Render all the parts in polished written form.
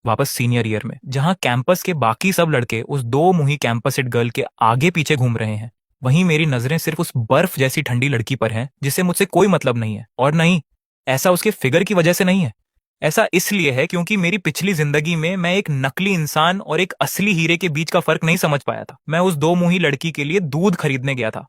वापस senior year में, जहां कैंपस के बाकी सब लड़के उस दो मुही कैंपसिट गर्ल के आगे पीछे घूम रहे हैं, वहीं मेरी नजरें सिर्फ उस बर्फ जैसी ठंडी लड़की पर हैं जिससे मुझसे कोई मतलब नहीं है। और नहीं, ऐसा उसके फिगर की वजह से नहीं है। ऐसा इसलिए है क्योंकि मेरी पिछली जिंदगी में मैं एक नकली इंसान और एक असली हीरे के बीच का फर्क नहीं समझ पाया था। मैं उस दो मुही लड़की के लिए दूध खरीदने गया था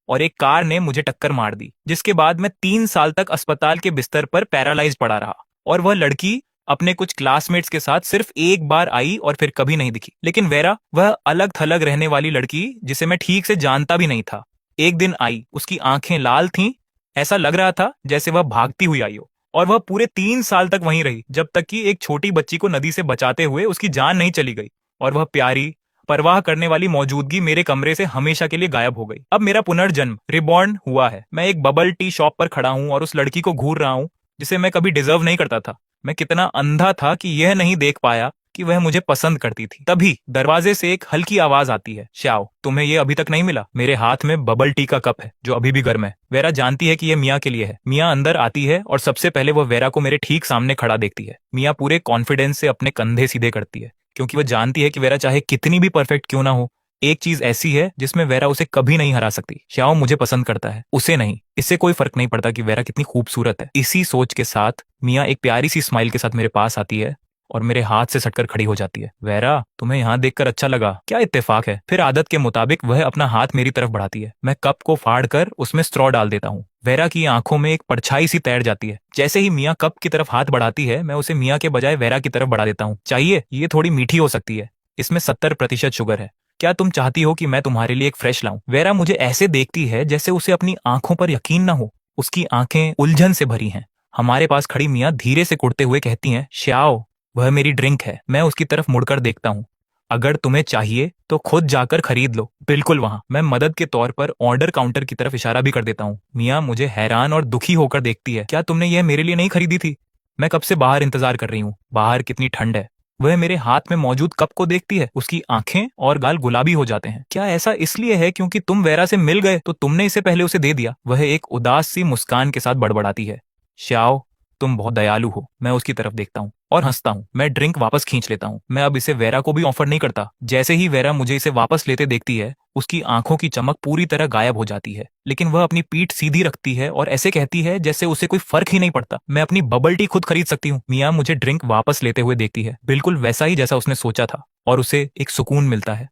और एक कार ने मुझे टक्कर मार दी, जिसके बाद मैं 3 साल तक अस्पताल के बिस्तर पर पैरालाइज पड़ा रहा। और वह लड़की अपने कुछ क्लासमेट्स के साथ सिर्फ एक बार आई और फिर कभी नहीं दिखी। लेकिन वेरा, वह अलग थलग रहने वाली लड़की जिसे मैं ठीक से जानता भी नहीं था, एक दिन आई। उसकी आंखें लाल थीं, ऐसा लग रहा था जैसे वह भागती हुई आई हो। और वह पूरे 3 साल तक वहीं रही, जब तक कि एक छोटी बच्ची को नदी से बचाते हुए उसकी जान नहीं चली गई। और वह प्यारी, परवाह करने वाली मौजूदगी मेरे कमरे से हमेशा के लिए गायब हो गई। अब मेरा पुनर्जन्म रिबॉर्न हुआ है। मैं एक बबल टी शॉप पर खड़ा हूं और उस लड़की को घूर रहा हूं जिसे मैं कभी डिजर्व नहीं करता था। मैं कितना अंधा था कि यह नहीं देख पाया कि वह मुझे पसंद करती थी। तभी दरवाजे से एक हल्की आवाज आती है, श्याओ, तुम्हें यह अभी तक नहीं मिला? मेरे हाथ में बबल टी का कप है जो अभी भी गर्म है। वेरा जानती है कि यह मिया के लिए है। मिया अंदर आती है और सबसे पहले वह वेरा को मेरे ठीक सामने खड़ा देखती है। मिया पूरे कॉन्फिडेंस से अपने कंधे सीधे करती है, क्योंकि वह जानती है कि वेरा चाहे कितनी भी परफेक्ट क्यों ना हो, एक चीज ऐसी है जिसमें वेरा उसे कभी नहीं हरा सकती। श्याओ मुझे पसंद करता है, उसे नहीं। इससे कोई फर्क नहीं पड़ता कि वेरा कितनी खूबसूरत है। इसी सोच के साथ मिया एक प्यारी सी स्माइल के साथ मेरे पास आती है और मेरे हाथ से सटकर खड़ी हो जाती है। वेरा, तुम्हें यहाँ देखकर अच्छा लगा, क्या इत्तेफाक है। फिर आदत के मुताबिक वह अपना हाथ मेरी तरफ बढ़ाती है। मैं कप को फाड़ कर उसमें स्ट्रॉ डाल देता हूँ। वेरा की आंखों में एक परछाई सी तैर जाती है। जैसे ही मिया कप की तरफ हाथ बढ़ाती है, मैं उसे मिया के बजाय वेरा की तरफ बढ़ा देता हूँ। चाहिए? ये थोड़ी मीठी हो सकती है, इसमें 70% शुगर है। क्या तुम चाहती हो कि मैं तुम्हारे लिए एक फ्रेश लाऊं? वेरा मुझे ऐसे देखती है जैसे उसे अपनी आंखों पर यकीन ना हो। उसकी आंखें उलझन से भरी हैं। हमारे पास खड़ी मिया धीरे से कुड़ते हुए कहती हैं, श्याओ, वह मेरी ड्रिंक है। मैं उसकी तरफ मुड़कर देखता हूँ। अगर तुम्हें चाहिए तो खुद जाकर खरीद लो, बिल्कुल वहां। मैं मदद के तौर पर ऑर्डर काउंटर की तरफ इशारा भी कर देता हूँ। मिया मुझे हैरान और दुखी होकर देखती है। क्या तुमने यह मेरे लिए नहीं खरीदी थी? मैं कब से बाहर इंतजार कर रही हूँ। बाहर कितनी ठंड है। वह मेरे हाथ में मौजूद कप को देखती है। उसकी आंखें और गाल गुलाबी हो जाते हैं। क्या ऐसा इसलिए है क्योंकि तुम वेरा से मिल गए तो तुमने इसे पहले उसे दे दिया? वह एक उदास सी मुस्कान के साथ बड़बड़ाती है, श्याओ, तुम बहुत दयालु हो। मैं उसकी तरफ देखता हूँ और हंसता हूँ। मैं ड्रिंक वापस खींच लेता हूँ। मैं अब इसे वेरा को भी ऑफर नहीं करता। जैसे ही वेरा मुझे इसे वापस लेते देखती है, उसकी आंखों की चमक पूरी तरह गायब हो जाती है। लेकिन वह अपनी पीठ सीधी रखती है और ऐसे कहती है जैसे उसे कोई फर्क ही नहीं पड़ता। मैं अपनी बबल टी खुद खरीद सकती हूँ। मिया मुझे ड्रिंक वापस लेते हुए देखती है, बिल्कुल वैसा ही जैसा उसने सोचा था, और उसे एक सुकून मिलता है।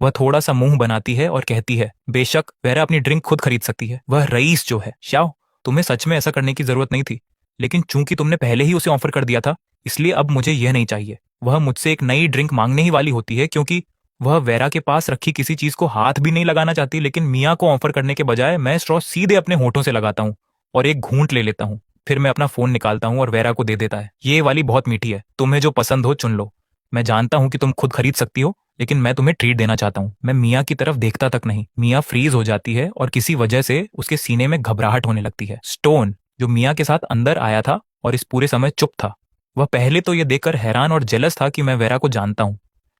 वह थोड़ा सा मुंह बनाती है और कहती है, बेशक, वेरा अपनी ड्रिंक खुद खरीद सकती है। वह रईस जो है। श्याओ, तुम्हें सच में ऐसा करने की जरूरत नहीं थी, लेकिन चूंकि तुमने पहले ही उसे ऑफर कर दिया था, इसलिए अब मुझे यह नहीं चाहिए। वह मुझसे एक नई ड्रिंक मांगने ही वाली होती है, क्योंकि वह वेरा के पास रखी किसी चीज को हाथ भी नहीं लगाना चाहती। लेकिन मिया को ऑफर करने के बजाय मैं स्ट्रॉ सीधे अपने होठों से लगाता हूँ और एक घूंट ले लेता हूँ। फिर मैं अपना फोन निकालता हूँ और वेरा को दे देता है। ये वाली बहुत मीठी है, तुम्हें जो पसंद हो चुन लो। मैं जानता हूँ कि तुम खुद खरीद सकती हो, लेकिन मैं तुम्हें ट्रीट देना चाहता हूँ। मैं मिया की तरफ देखता तक नहीं। मिया फ्रीज हो जाती है और किसी वजह से उसके सीने में घबराहट होने लगती है। स्टोन, जो मिया के साथ अंदर आया था और इस पूरे समय चुप था, वह पहले तो यह देखकर हैरान और जेलस था कि मैं वेरा को जानता हूं,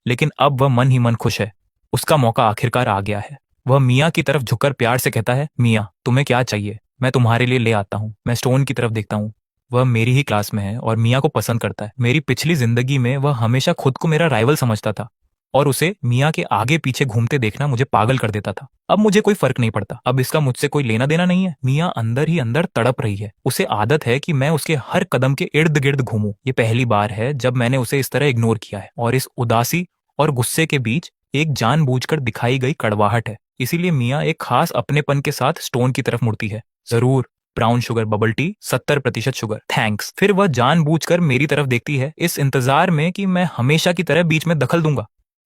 लेकिन अब वह मन ही मन खुश है। उसका मौका आखिरकार आ गया है। वह मिया की तरफ झुककर प्यार से कहता है, मिया, तुम्हें क्या चाहिए? मैं तुम्हारे लिए ले आता हूँ। मैं स्टोन की तरफ देखता हूँ। वह मेरी ही क्लास में है और मिया को पसंद करता है। मेरी पिछली जिंदगी में वह हमेशा खुद को मेरा राइवल समझता था और उसे मिया के आगे पीछे घूमते देखना मुझे पागल कर देता था। अब मुझे कोई फर्क नहीं पड़ता। अब इसका मुझसे कोई लेना देना नहीं है। मिया अंदर ही अंदर तड़प रही है। उसे आदत है कि मैं उसके हर कदम के इर्द गिर्द घूमूं। ये पहली बार है जब मैंने उसे इस तरह इग्नोर किया है, और इस उदासी और गुस्से के बीच एक जानबूझकर दिखाई गई कड़वाहट है। इसीलिए मिया एक खास अपनेपन के साथ स्टोन की तरफ मुड़ती है। जरूर, brown sugar bubble tea, 70% sugar, thanks. फिर वह जानबूझकर मेरी तरफ देखती है, इस इंतजार में कि मैं हमेशा की तरह बीच में दखल दूंगा।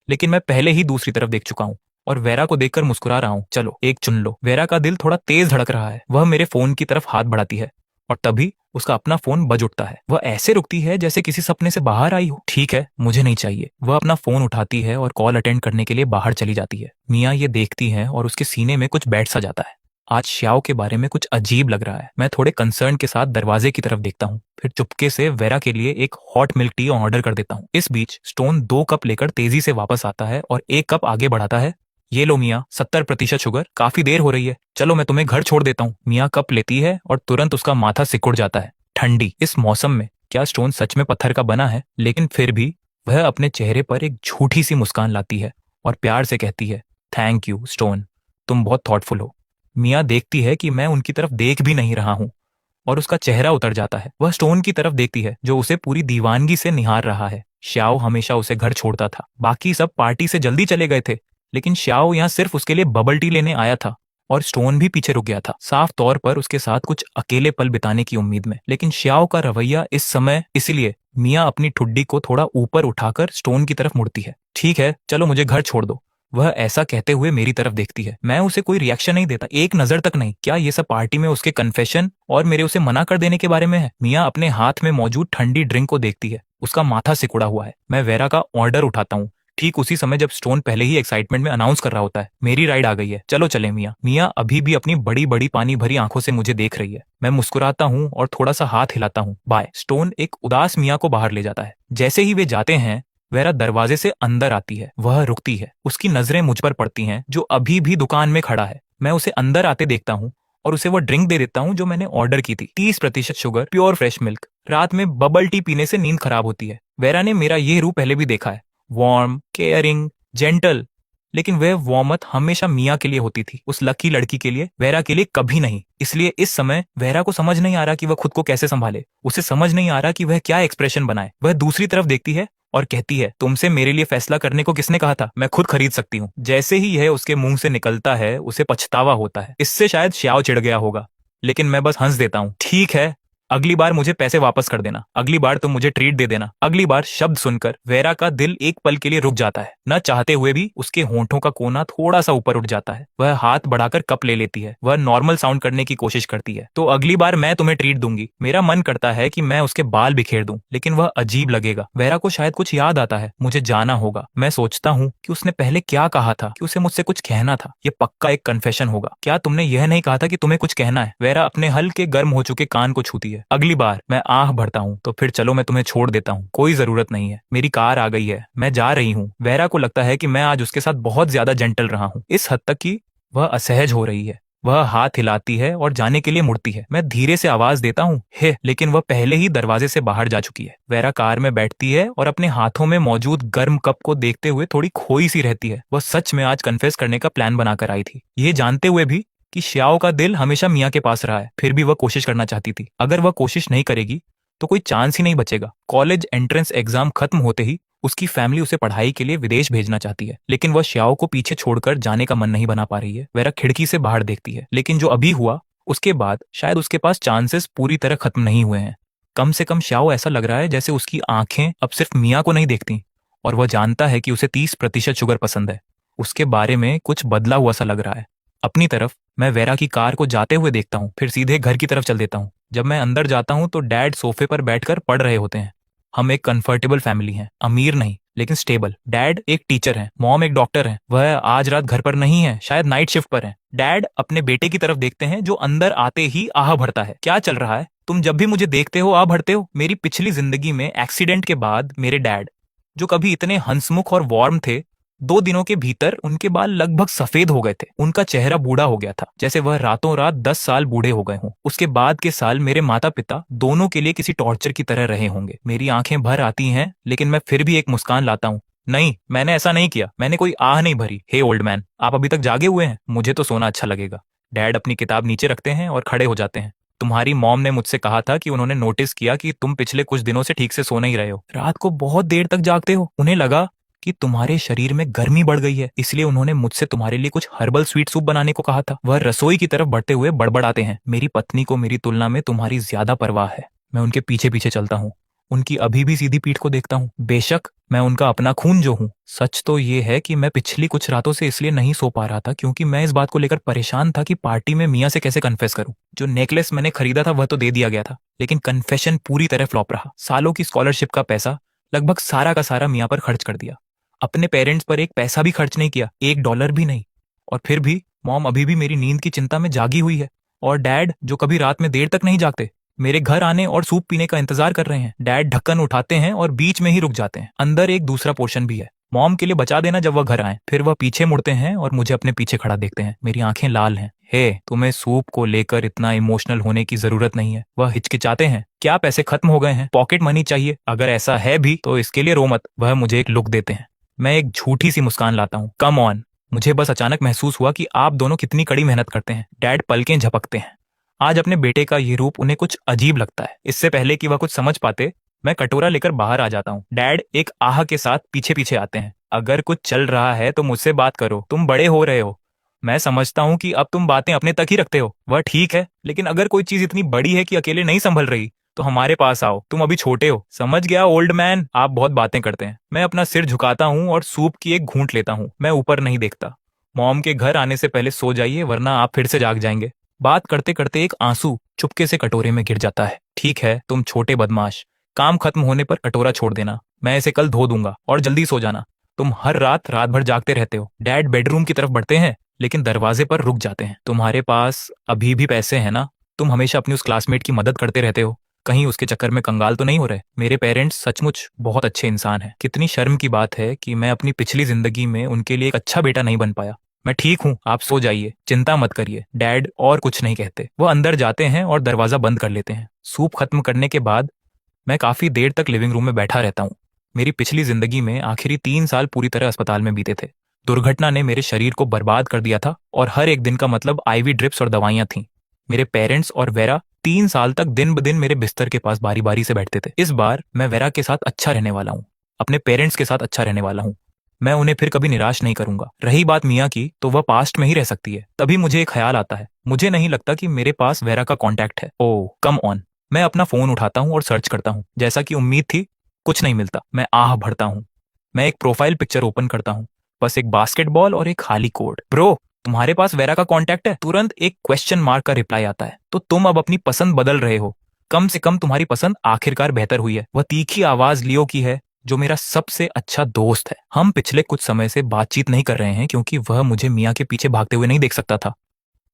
लेकिन मैं पहले ही दूसरी तरफ देख चुका हूँ और वेरा को देखकर मुस्कुरा रहा हूँ। चलो, एक चुन लो। वेरा का दिल थोड़ा तेज धड़क रहा है। वह मेरे फोन की तरफ हाथ बढ़ाती है और तभी उसका अपना फोन बज उठता है। वह ऐसे रुकती है जैसे किसी सपने से बाहर आई हो। ठीक है, मुझे नहीं चाहिए। वह अपना फोन उठाती है और कॉल अटेंड करने के लिए बाहर चली जाती है। मिया ये देखती है और उसके सीने में कुछ बैठ सा जाता है। आज श्याओ के बारे में कुछ अजीब लग रहा है। मैं थोड़े कंसर्न के साथ दरवाजे की तरफ देखता हूँ, फिर चुपके से वेरा के लिए एक हॉट मिल्क टी ऑर्डर कर देता हूँ। इस बीच स्टोन 2 कप लेकर तेजी से वापस आता है और 1 कप आगे बढ़ाता है। ये लो मिया, 70% शुगर, काफी देर हो रही है, चलो मैं तुम्हें घर छोड़ देता हूँ। मिया कप लेती है और तुरंत उसका माथा सिकुड़ जाता है। ठंडी इस मौसम में क्या स्टोन सच में पत्थर का बना है? लेकिन फिर भी वह अपने चेहरे पर एक झूठी सी मुस्कान लाती है और प्यार से कहती है, थैंक यू स्टोन, तुम बहुत थॉटफुल हो। मिया देखती है कि मैं उनकी तरफ देख भी नहीं रहा हूँ और उसका चेहरा उतर जाता है। वह स्टोन की तरफ देखती है जो उसे पूरी दीवानगी से निहार रहा है। श्याओ हमेशा उसे घर छोड़ता था। बाकी सब पार्टी से जल्दी चले गए थे, लेकिन श्याओ यहाँ सिर्फ उसके लिए बबल टी लेने आया था और स्टोन भी पीछे रुक गया था, साफ तौर पर उसके साथ कुछ अकेले पल बिताने की उम्मीद में। लेकिन श्याओ का रवैया इस समय इसलिए मिया अपनी ठुड्डी को थोड़ा ऊपर उठाकर स्टोन की तरफ मुड़ती है। ठीक है, चलो मुझे घर छोड़ दो। वह ऐसा कहते हुए मेरी तरफ देखती है। मैं उसे कोई रिएक्शन नहीं देता, एक नजर तक नहीं। क्या ये सब पार्टी में उसके कन्फेशन और मेरे उसे मना कर देने के बारे में है? मिया अपने हाथ में मौजूद ठंडी ड्रिंक को देखती है। उसका माथा सिकुड़ा हुआ है। मैं वेरा का ऑर्डर उठाता हूँ, ठीक उसी समय जब स्टोन पहले ही एक्साइटमेंट में अनाउंस कर रहा होता है, मेरी राइड आ गई है, चलो चले। मिया मिया अभी भी अपनी बड़ी बड़ी पानी भरी आंखों से मुझे देख रही है। मैं मुस्कुराता हूँ और थोड़ा सा हाथ हिलाता हूँ, बाय। स्टोन एक उदास मिया को बाहर ले जाता है। जैसे ही वे जाते हैं, वेरा दरवाजे से अंदर आती है। वह रुकती है। उसकी नजरें मुझ पर पड़ती हैं, जो अभी भी दुकान में खड़ा है। मैं उसे अंदर आते देखता हूँ और उसे वो ड्रिंक दे देता हूँ जो मैंने ऑर्डर की थी, 30% शुगर, प्योर फ्रेश मिल्क। रात में बबल टी पीने से नींद खराब होती है। वेरा ने मेरा ये रूप पहले भी देखा है, वार्म, केयरिंग, जेंटल। लेकिन वह वार्मथ हमेशा मिया के लिए होती थी, उस लकी लड़की के लिए, वेरा के लिए कभी नहीं। इसलिए इस समय वेरा को समझ नहीं आ रहा कि वह खुद को कैसे संभाले। उसे समझ नहीं आ रहा कि वह क्या एक्सप्रेशन बनाए। वह दूसरी तरफ देखती है और कहती है, तुमसे मेरे लिए फैसला करने को किसने कहा था? मैं खुद खरीद सकती हूँ। जैसे ही यह उसके मुंह से निकलता है, उसे पछतावा होता है। इससे शायद श्याओ चिढ़ गया होगा, लेकिन मैं बस हंस देता हूँ। ठीक है, अगली बार मुझे पैसे वापस कर देना, अगली बार तुम मुझे ट्रीट दे देना। अगली बार शब्द सुनकर वेरा का दिल एक पल के लिए रुक जाता है। न चाहते हुए भी उसके होंठों का कोना थोड़ा सा ऊपर उठ जाता है। वह हाथ बढ़ाकर कप ले लेती है। वह नॉर्मल साउंड करने की कोशिश करती है। तो अगली बार मैं तुम्हें ट्रीट दूंगी। मेरा मन करता है कि मैं उसके बाल बिखेर दूं, लेकिन वह अजीब लगेगा। वेरा को शायद कुछ याद आता है। मुझे जाना होगा। मैं सोचता हूँ कि उसने पहले क्या कहा था, कि उसे मुझसे कुछ कहना था। ये पक्का एक कन्फेशन होगा। क्या तुमने यह नहीं कहा था कि तुम्हें कुछ कहना है? वेरा अपने हल्के गर्म हो चुके कान को छूती है। अगली बार मैं आह भरता हूँ, तो फिर चलो मैं तुम्हें छोड़ देता हूँ, कोई जरूरत नहीं है, मेरी कार आ गई है, मैं जा रही हूँ। वेरा को लगता है कि मैं आज उसके साथ बहुत ज्यादा जेंटल रहा हूँ, इस हद तक कि वह असहज हो रही है। वह हाथ हिलाती है और जाने के लिए मुड़ती है। मैं धीरे से आवाज देता हूँ, हे, लेकिन वह पहले ही दरवाजे से बाहर जा चुकी है। वेरा कार में बैठती है और अपने हाथों में मौजूद गर्म कप को देखते हुए थोड़ी खोई सी रहती है। वह सच में आज कन्फेस करने का प्लान बनाकर आई थी, ये जानते हुए भी कि श्याओ का दिल हमेशा मिया के पास रहा है। फिर भी वह कोशिश करना चाहती थी। अगर वह कोशिश नहीं करेगी तो कोई चांस ही नहीं बचेगा। कॉलेज एंट्रेंस एग्जाम खत्म होते ही उसकी फैमिली उसे पढ़ाई के लिए विदेश भेजना चाहती है, लेकिन वह श्याओ को पीछे छोड़कर जाने का मन नहीं बना पा रही है। वेरा खिड़की से बाहर देखती है, लेकिन जो अभी हुआ उसके बाद शायद उसके पास चांसेस पूरी तरह खत्म नहीं हुए हैं। कम से कम श्याओ ऐसा लग रहा है जैसे उसकी आंखें अब सिर्फ मिया को नहीं देखती और वह जानता है कि उसे 30% शुगर पसंद है। उसके बारे में कुछ बदला हुआ सा लग रहा है। अपनी तरफ मैं वेरा की कार को जाते हुए देखता हूँ, फिर सीधे घर की तरफ चल देता हूँ। जब मैं अंदर जाता हूँ तो डैड सोफे पर बैठकर पढ़ रहे होते हैं। हम एक कंफर्टेबल फैमिली हैं, अमीर नहीं लेकिन स्टेबल। डैड एक टीचर हैं, मॉम एक डॉक्टर हैं। वह आज रात घर पर नहीं है, शायद नाइट शिफ्ट पर हैं। डैड अपने बेटे की तरफ देखते हैं जो अंदर आते ही आह भरता है। क्या चल रहा है? तुम जब भी मुझे देखते हो आह भरते हो। मेरी पिछली जिंदगी में एक्सीडेंट के बाद मेरे डैड, जो कभी इतने हंसमुख और वार्म थे, 2 दिनों के भीतर उनके बाल लगभग सफेद हो गए थे। उनका चेहरा बूढ़ा हो गया था, जैसे वह रातों रात 10 साल बूढ़े हो गए हों। उसके बाद के साल मेरे माता पिता दोनों के लिए किसी टॉर्चर की तरह रहे होंगे। मेरी आंखें भर आती हैं, लेकिन मैं फिर भी एक मुस्कान लाता हूँ। नहीं, मैंने ऐसा नहीं किया, मैंने कोई आह नहीं भरी। हे ओल्ड मैन, आप अभी तक जागे हुए हैं? मुझे तो सोना अच्छा लगेगा। डैड अपनी किताब नीचे रखते हैं और खड़े हो जाते हैं। तुम्हारी मॉम ने मुझसे कहा था कि उन्होंने नोटिस किया कि तुम पिछले कुछ दिनों से ठीक से सो नहीं रहे हो, रात को बहुत देर तक जागते हो। उन्हें लगा कि तुम्हारे शरीर में गर्मी बढ़ गई है, इसलिए उन्होंने मुझसे तुम्हारे लिए कुछ हर्बल स्वीट सूप बनाने को कहा था। वह रसोई की तरफ बढ़ते हुए बड़बड़ाते हैं, मेरी पत्नी को मेरी तुलना में तुम्हारी ज्यादा परवाह है। मैं उनके पीछे पीछे चलता हूँ, उनकी अभी भी सीधी पीठ को देखता हूँ। बेशक मैं उनका अपना खून जो हूँ। सच तो ये है कि मैं पिछली कुछ रातों से इसलिए नहीं सो पा रहा था क्योंकि मैं इस बात को लेकर परेशान था कि पार्टी में मिया से कैसे कन्फेस करूं। जो नेकलेस मैंने खरीदा था वह तो दे दिया गया था, लेकिन कन्फेशन पूरी तरह फ्लॉप रहा। सालों की स्कॉलरशिप का पैसा लगभग सारा का सारा मिया पर खर्च कर दिया। अपने पेरेंट्स पर एक पैसा भी खर्च नहीं किया, $1 भी नहीं। और फिर भी मॉम अभी भी मेरी नींद की चिंता में जागी हुई है। और डैड, जो कभी रात में देर तक नहीं जागते, मेरे घर आने और सूप पीने का इंतजार कर रहे हैं। डैड ढक्कन उठाते हैं और बीच में ही रुक जाते हैं। अंदर एक दूसरा पोर्शन भी है। मॉम के लिए बचा देना जब वह घर आए। फिर वह पीछे मुड़ते हैं और मुझे अपने पीछे खड़ा देखते हैं। मेरी आंखें लाल हैं। हे, तुम्हें सूप को लेकर इतना इमोशनल होने की जरूरत नहीं है। वह हिचकिचाते हैं। क्या पैसे खत्म हो गए हैं? पॉकेट मनी चाहिए? अगर ऐसा है भी तो इसके लिए रो मत। वह मुझे एक लुक देते हैं। मैं एक झूठी सी मुस्कान लाता हूँ। Come on. मुझे बस अचानक महसूस हुआ कि आप दोनों कितनी कड़ी मेहनत करते हैं। डैड पलकें झपकते हैं। आज अपने बेटे का ये रूप उन्हें कुछ अजीब लगता है। इससे पहले कि वह कुछ समझ पाते, मैं कटोरा लेकर बाहर आ जाता हूँ। डैड एक आह के साथ पीछे पीछे आते हैं। अगर कुछ चल रहा है तो मुझसे बात करो, तुम बड़े हो रहे हो। मैं समझता हूँ कि अब तुम बातें अपने तक ही रखते हो, वह ठीक है, लेकिन अगर कोई चीज इतनी बड़ी है कि अकेले नहीं संभल रही तो हमारे पास आओ। तुम अभी छोटे हो। समझ गया ओल्ड मैन, आप बहुत बातें करते हैं। मैं अपना सिर झुकाता हूँ और सूप की एक घूंट लेता हूँ। मैं ऊपर नहीं देखता। मॉम के घर आने से पहले सो जाइए, वरना आप फिर से जाग जाएंगे। बात करते करते एक आंसू चुपके से कटोरे में गिर जाता है। ठीक है, तुम छोटे बदमाश। काम खत्म होने पर कटोरा छोड़ देना। मैं इसे कल धो दूंगा। और जल्दी सो जाना। तुम हर रात रात भर जागते रहते हो। डैड बेडरूम की तरफ बढ़ते हैं, लेकिन दरवाजे पर रुक जाते हैं। तुम्हारे पास अभी भी पैसे हैं ना? तुम हमेशा अपनी उस क्लासमेट की मदद करते रहते हो। कहीं उसके चक्कर में कंगाल तो नहीं हो रहे? मेरे पेरेंट्स सचमुच बहुत अच्छे इंसान हैं। कितनी शर्म की बात है कि मैं अपनी पिछली जिंदगी में उनके लिए एक अच्छा बेटा नहीं बन पाया। मैं ठीक हूँ, आप सो जाइए, चिंता मत करिए। डैड और कुछ नहीं कहते। वो अंदर जाते हैं और दरवाजा बंद कर लेते हैं। सूप खत्म करने के बाद मैं काफी देर तक लिविंग रूम में बैठा रहता हूँ। मेरी पिछली जिंदगी में आखिरी 3 साल पूरी तरह अस्पताल में बीते थे। दुर्घटना ने मेरे शरीर को बर्बाद कर दिया था और हर एक दिन का मतलब आईवी ड्रिप्स और दवाइयां थीं। मेरे पेरेंट्स और वेरा 3 साल तक दिन ब दिन मेरे बिस्तर के पास बारी बारी से बैठते थे। इस बार मैं वेरा के साथ अच्छा रहने वाला हूँ। अपने पेरेंट्स के साथ अच्छा रहने वाला हूँ। मैं उन्हें फिर कभी निराश नहीं करूंगा। रही बात मियाँ की, तो वह पास्ट में ही रह सकती है। तभी मुझे एक ख्याल आता है। मुझे नहीं लगता कि मेरे पास वेरा का कॉन्टैक्ट है। ओह कम ऑन। मैं अपना फोन उठाता हूँ और सर्च करता हूँ। जैसा कि उम्मीद थी, कुछ नहीं मिलता। मैं आह भरता हूँ। मैं एक प्रोफाइल पिक्चर ओपन करता हूँ। बस एक बास्केटबॉल और एक खाली कोड। ब्रो, तुम्हारे पास वेरा का कांटेक्ट है? तुरंत एक क्वेश्चन मार्क का रिप्लाई आता है। तो तुम अब अपनी पसंद बदल रहे हो। कम से कम तुम्हारी पसंद आखिरकार बेहतर हुई है। वह तीखी आवाज लियो की है, जो मेरा सबसे अच्छा दोस्त है। हम पिछले कुछ समय से बातचीत नहीं कर रहे हैं क्योंकि वह मुझे मियाँ के पीछे भागते हुए नहीं देख सकता था।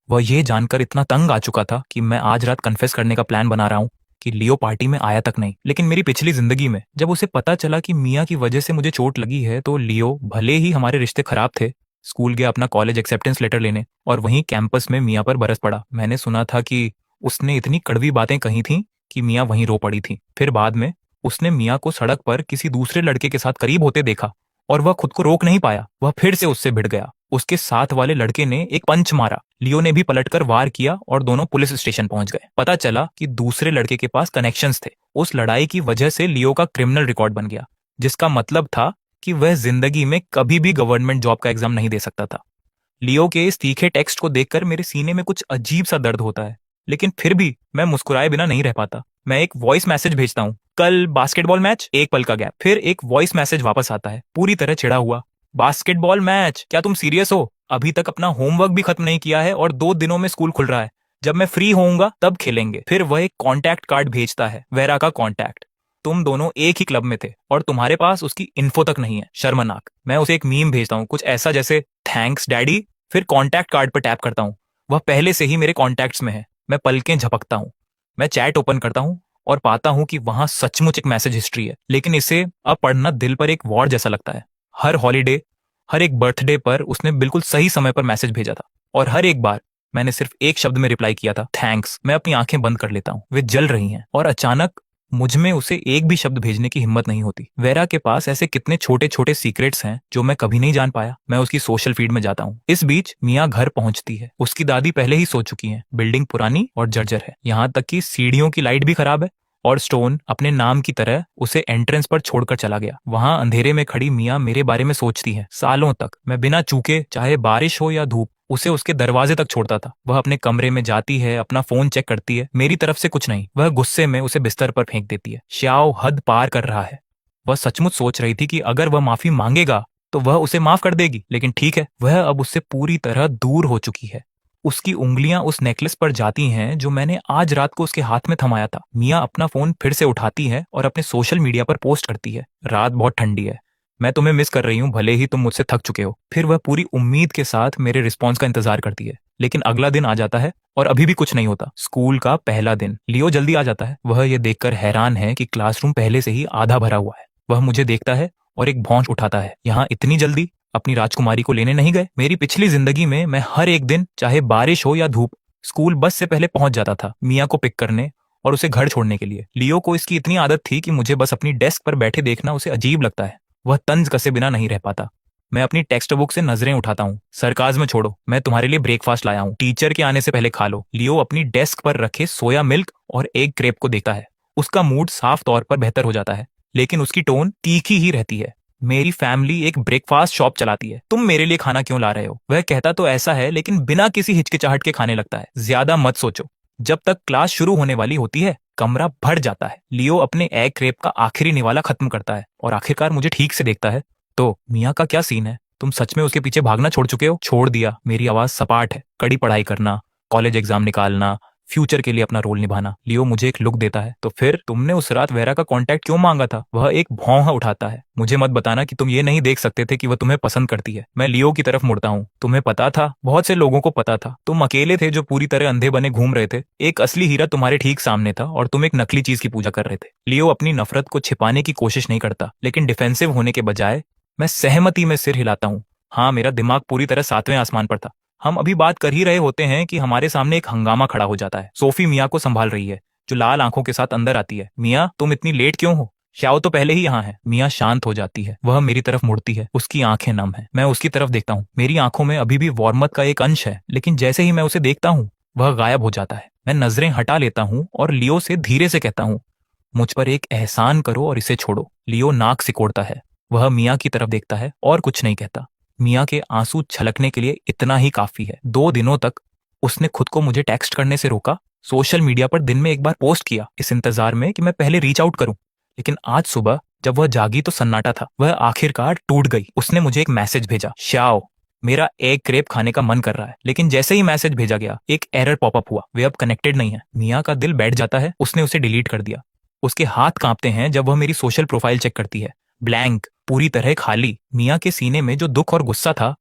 वह ये जानकर इतना तंग आ चुका था कि मैं आज रात कन्फेस करने का प्लान बना रहा हूँ कि लियो पार्टी में आया तक नहीं। लेकिन मेरी पिछली जिंदगी में जब उसे पता चला कि मियाँ की वजह से मुझे चोट लगी है, तो लियो, भले ही हमारे रिश्ते खराब थे, स्कूल गया अपना कॉलेज एक्सेप्टेंस लेटर लेने और वहीं कैंपस में मियाँ पर बरस पड़ा। मैंने सुना था कि उसने इतनी कड़वी बातें कही थीं कि मियाँ वहीं रो पड़ी थी। फिर बाद में उसने मियाँ को सड़क पर किसी दूसरे लड़के के साथ करीब होते देखा और वह खुद को रोक नहीं पाया। वह फिर से उससे भिड़ गया। उसके साथ वाले लड़के ने एक पंच मारा। लियो ने भी पलटकर वार किया और दोनों पुलिस स्टेशन पहुंच गए। पता चला कि दूसरे लड़के के पास कनेक्शंस थे। उस लड़ाई की वजह से लियो का क्रिमिनल रिकॉर्ड बन गया, जिसका मतलब था कि वह जिंदगी में कभी भी गवर्नमेंट जॉब का एग्जाम नहीं दे सकता था। लियो के इस तीखे टेक्स्ट को देखकर मेरे सीने में कुछ अजीब सा दर्द होता है, लेकिन फिर भी मैं मुस्कुराए बिना नहीं रह पाता। मैं एक वॉइस मैसेज भेजता हूँ, कल बास्केटबॉल मैच, एक पल का गैप। फिर एक वॉइस मैसेज वापस आता है, पूरी तरह चिढ़ा हुआ। Basketball match? क्या तुम सीरियस हो? अभी तक अपना होमवर्क भी खत्म नहीं किया है और 2 दिनों में स्कूल खुल रहा है। जब मैं फ्री होऊंगा तब खेलेंगे। फिर वह एक कॉन्टैक्ट कार्ड भेजता है, वेरा का कॉन्टैक्ट। तुम दोनों एक ही क्लब में थे और तुम्हारे पास उसकी इन्फो तक नहीं है। शर्मनाक। मैं उसे एक मीम भेजता हूँ, कुछ ऐसा जैसे थैंक्स डैडी। फिर कॉन्टैक्ट कार्ड पर टैप करता हूँ। वह पहले से ही मेरे कॉन्टैक्ट्स में है। मैं पलकें झपकता हूँ। मैं चैट ओपन करता हूँ और पाता हूँ कि वहां सचमुच एक मैसेज हिस्ट्री है, लेकिन इसे अब पढ़ना दिल पर एक वॉर जैसा लगता है। हर हॉलीडे, हर एक बर्थडे पर उसने बिल्कुल सही समय पर मैसेज भेजा था और हर एक बार मैंने सिर्फ एक शब्द में रिप्लाई किया था, थैंक्स। मैं अपनी आंखें बंद कर लेता हूँ। वे जल रही हैं और अचानक मुझ में उसे एक भी शब्द भेजने की हिम्मत नहीं होती। वेरा के पास ऐसे कितने छोटे छोटे सीक्रेट्स हैं जो मैं कभी नहीं जान पाया। मैं उसकी सोशल फीड में जाता हूँ। इस बीच मियाँ घर पहुंचती है। उसकी दादी पहले ही सो चुकी हैं। बिल्डिंग पुरानी और जर्जर है, यहाँ तक कि सीढ़ियों की लाइट भी खराब है और स्टोन अपने नाम की तरह उसे एंट्रेंस पर छोड़कर चला गया। वहां अंधेरे में खड़ी मियाँ मेरे बारे में सोचती है। सालों तक मैं बिना चूके, चाहे बारिश हो या धूप, उसे उसके दरवाजे तक छोड़ता था। वह अपने कमरे में जाती है, अपना फोन चेक करती है, मेरी तरफ से कुछ नहीं। वह गुस्से में उसे बिस्तर पर फेंक देती है। श्याओ हद पार कर रहा है। वह सचमुच सोच रही थी कि अगर वह माफी मांगेगा तो वह उसे माफ कर देगी, लेकिन ठीक है, वह अब उससे पूरी तरह दूर हो चुकी है। उसकी उंगलियां उस नेकलेस पर जाती हैं जो मैंने आज रात को उसके हाथ में थमाया था। मियाँ अपना फोन फिर से उठाती है और अपने सोशल मीडिया पर पोस्ट करती है, रात बहुत ठंडी है, मैं तुम्हें मिस कर रही हूँ, भले ही तुम मुझसे थक चुके हो। फिर वह पूरी उम्मीद के साथ मेरे रिस्पॉन्स का इंतजार करती है, लेकिन अगला दिन आ जाता है और अभी भी कुछ नहीं होता। स्कूल का पहला दिन। लियो जल्दी आ जाता है। वह ये देखकर हैरान है कि क्लासरूम पहले से ही आधा भरा हुआ है। वह मुझे देखता है और एक भौंच उठाता है, यहाँ इतनी जल्दी अपनी राजकुमारी को लेने नहीं गए? मेरी पिछली जिंदगी में मैं हर एक दिन, चाहे बारिश हो या धूप, स्कूल बस से पहले पहुंच जाता था मिया को पिक करने और उसे घर छोड़ने के लिए। लियो को इसकी इतनी आदत थी कि मुझे बस अपनी डेस्क पर बैठे देखना उसे अजीब लगता है। वह तंज कसे बिना नहीं रह पाता। मैं अपनी टेक्स्ट बुक से नजरें उठाता हूँ। सरकाज में छोड़ो, मैं तुम्हारे लिए ब्रेकफास्ट लाया हूँ, टीचर के आने से पहले खा लो। लियो अपनी डेस्क पर रखे सोया मिल्क और एग क्रेप को देखता है। उसका मूड साफ तौर पर बेहतर हो जाता है, लेकिन उसकी टोन तीखी ही रहती है। मेरी फैमिली एक ब्रेकफास्ट शॉप चलाती है, तुम मेरे लिए खाना क्यों ला रहे हो? वह कहता तो ऐसा है, लेकिन बिना किसी हिचकिचाहट के खाने लगता है। ज्यादा मत सोचो। जब तक क्लास शुरू होने वाली होती है, कमरा भर जाता है। लियो अपने एग क्रेप का आखिरी निवाला खत्म करता है और आखिरकार मुझे ठीक से देखता है। तो मिया का क्या सीन है? तुम सच में उसके पीछे भागना छोड़ चुके हो? छोड़ दिया। मेरी आवाज सपाट है। कड़ी पढ़ाई करना, कॉलेज एग्जाम निकालना, फ्यूचर के लिए अपना रोल निभाना। लियो मुझे एक लुक देता है। तो फिर तुमने उस रात वेरा का कांटेक्ट क्यों मांगा था? वह एक भौं उठाता है। मुझे मत बताना कि तुम ये नहीं देख सकते थे कि वह तुम्हें पसंद करती है। मैं लियो की तरफ मुड़ता हूँ। तुम्हें पता था? बहुत से लोगों को पता था। तुम अकेले थे जो पूरी तरह अंधे बने घूम रहे थे। एक असली हीरा तुम्हारे ठीक सामने था और तुम एक नकली चीज की पूजा कर रहे थे। लियो अपनी नफरत को छिपाने की कोशिश नहीं करता, लेकिन डिफेंसिव होने के बजाय मैं सहमति में सिर हिलाता हूँ। हाँ, मेरा दिमाग पूरी तरह सातवें आसमान पर था। हम अभी बात कर ही रहे होते हैं कि हमारे सामने एक हंगामा खड़ा हो जाता है। सोफी मिया को संभाल रही है, जो लाल आंखों के साथ अंदर आती है। मिया, तुम इतनी लेट क्यों हो? श्याओ तो पहले ही यहाँ है। मिया शांत हो जाती है। वह मेरी तरफ मुड़ती है। उसकी आंखें नम है। मैं उसकी तरफ देखता हूँ। मेरी आंखों में अभी भी वॉर्मथ का एक अंश है, लेकिन जैसे ही मैं उसे देखता हूँ, वह गायब हो जाता है। मैं नजरें हटा लेता हूँ और लियो से धीरे से कहता हूँ, मुझ पर एक एहसान करो और इसे छोड़ो। लियो नाक सिकोड़ता है। वह मिया की तरफ देखता है और कुछ नहीं कहता। मिया के आंसू छलकने के लिए इतना ही काफी है। 2 दिनों तक उसने खुद को मुझे टेक्स्ट करने से रोका, सोशल मीडिया पर दिन में एक बार पोस्ट किया, इस इंतजार में कि मैं पहले रीच आउट करूं। लेकिन आज सुबह जब वह जागी तो सन्नाटा था। वह आखिरकार टूट गई। उसने मुझे एक मैसेज भेजा, श्याओ, मेरा एग क्रेप खाने का मन कर रहा है। लेकिन जैसे ही मैसेज भेजा गया, एक एरर पॉपअप हुआ, वे अब कनेक्टेड नहीं है। मिया का दिल बैठ जाता है। उसने उसे डिलीट कर दिया। उसके हाथ कांपते हैं जब वह मेरी सोशल प्रोफाइल चेक करती है। ब्लैंक, पूरी तरह खाली। मिया के सीने में जो दुख और गुस्सा था,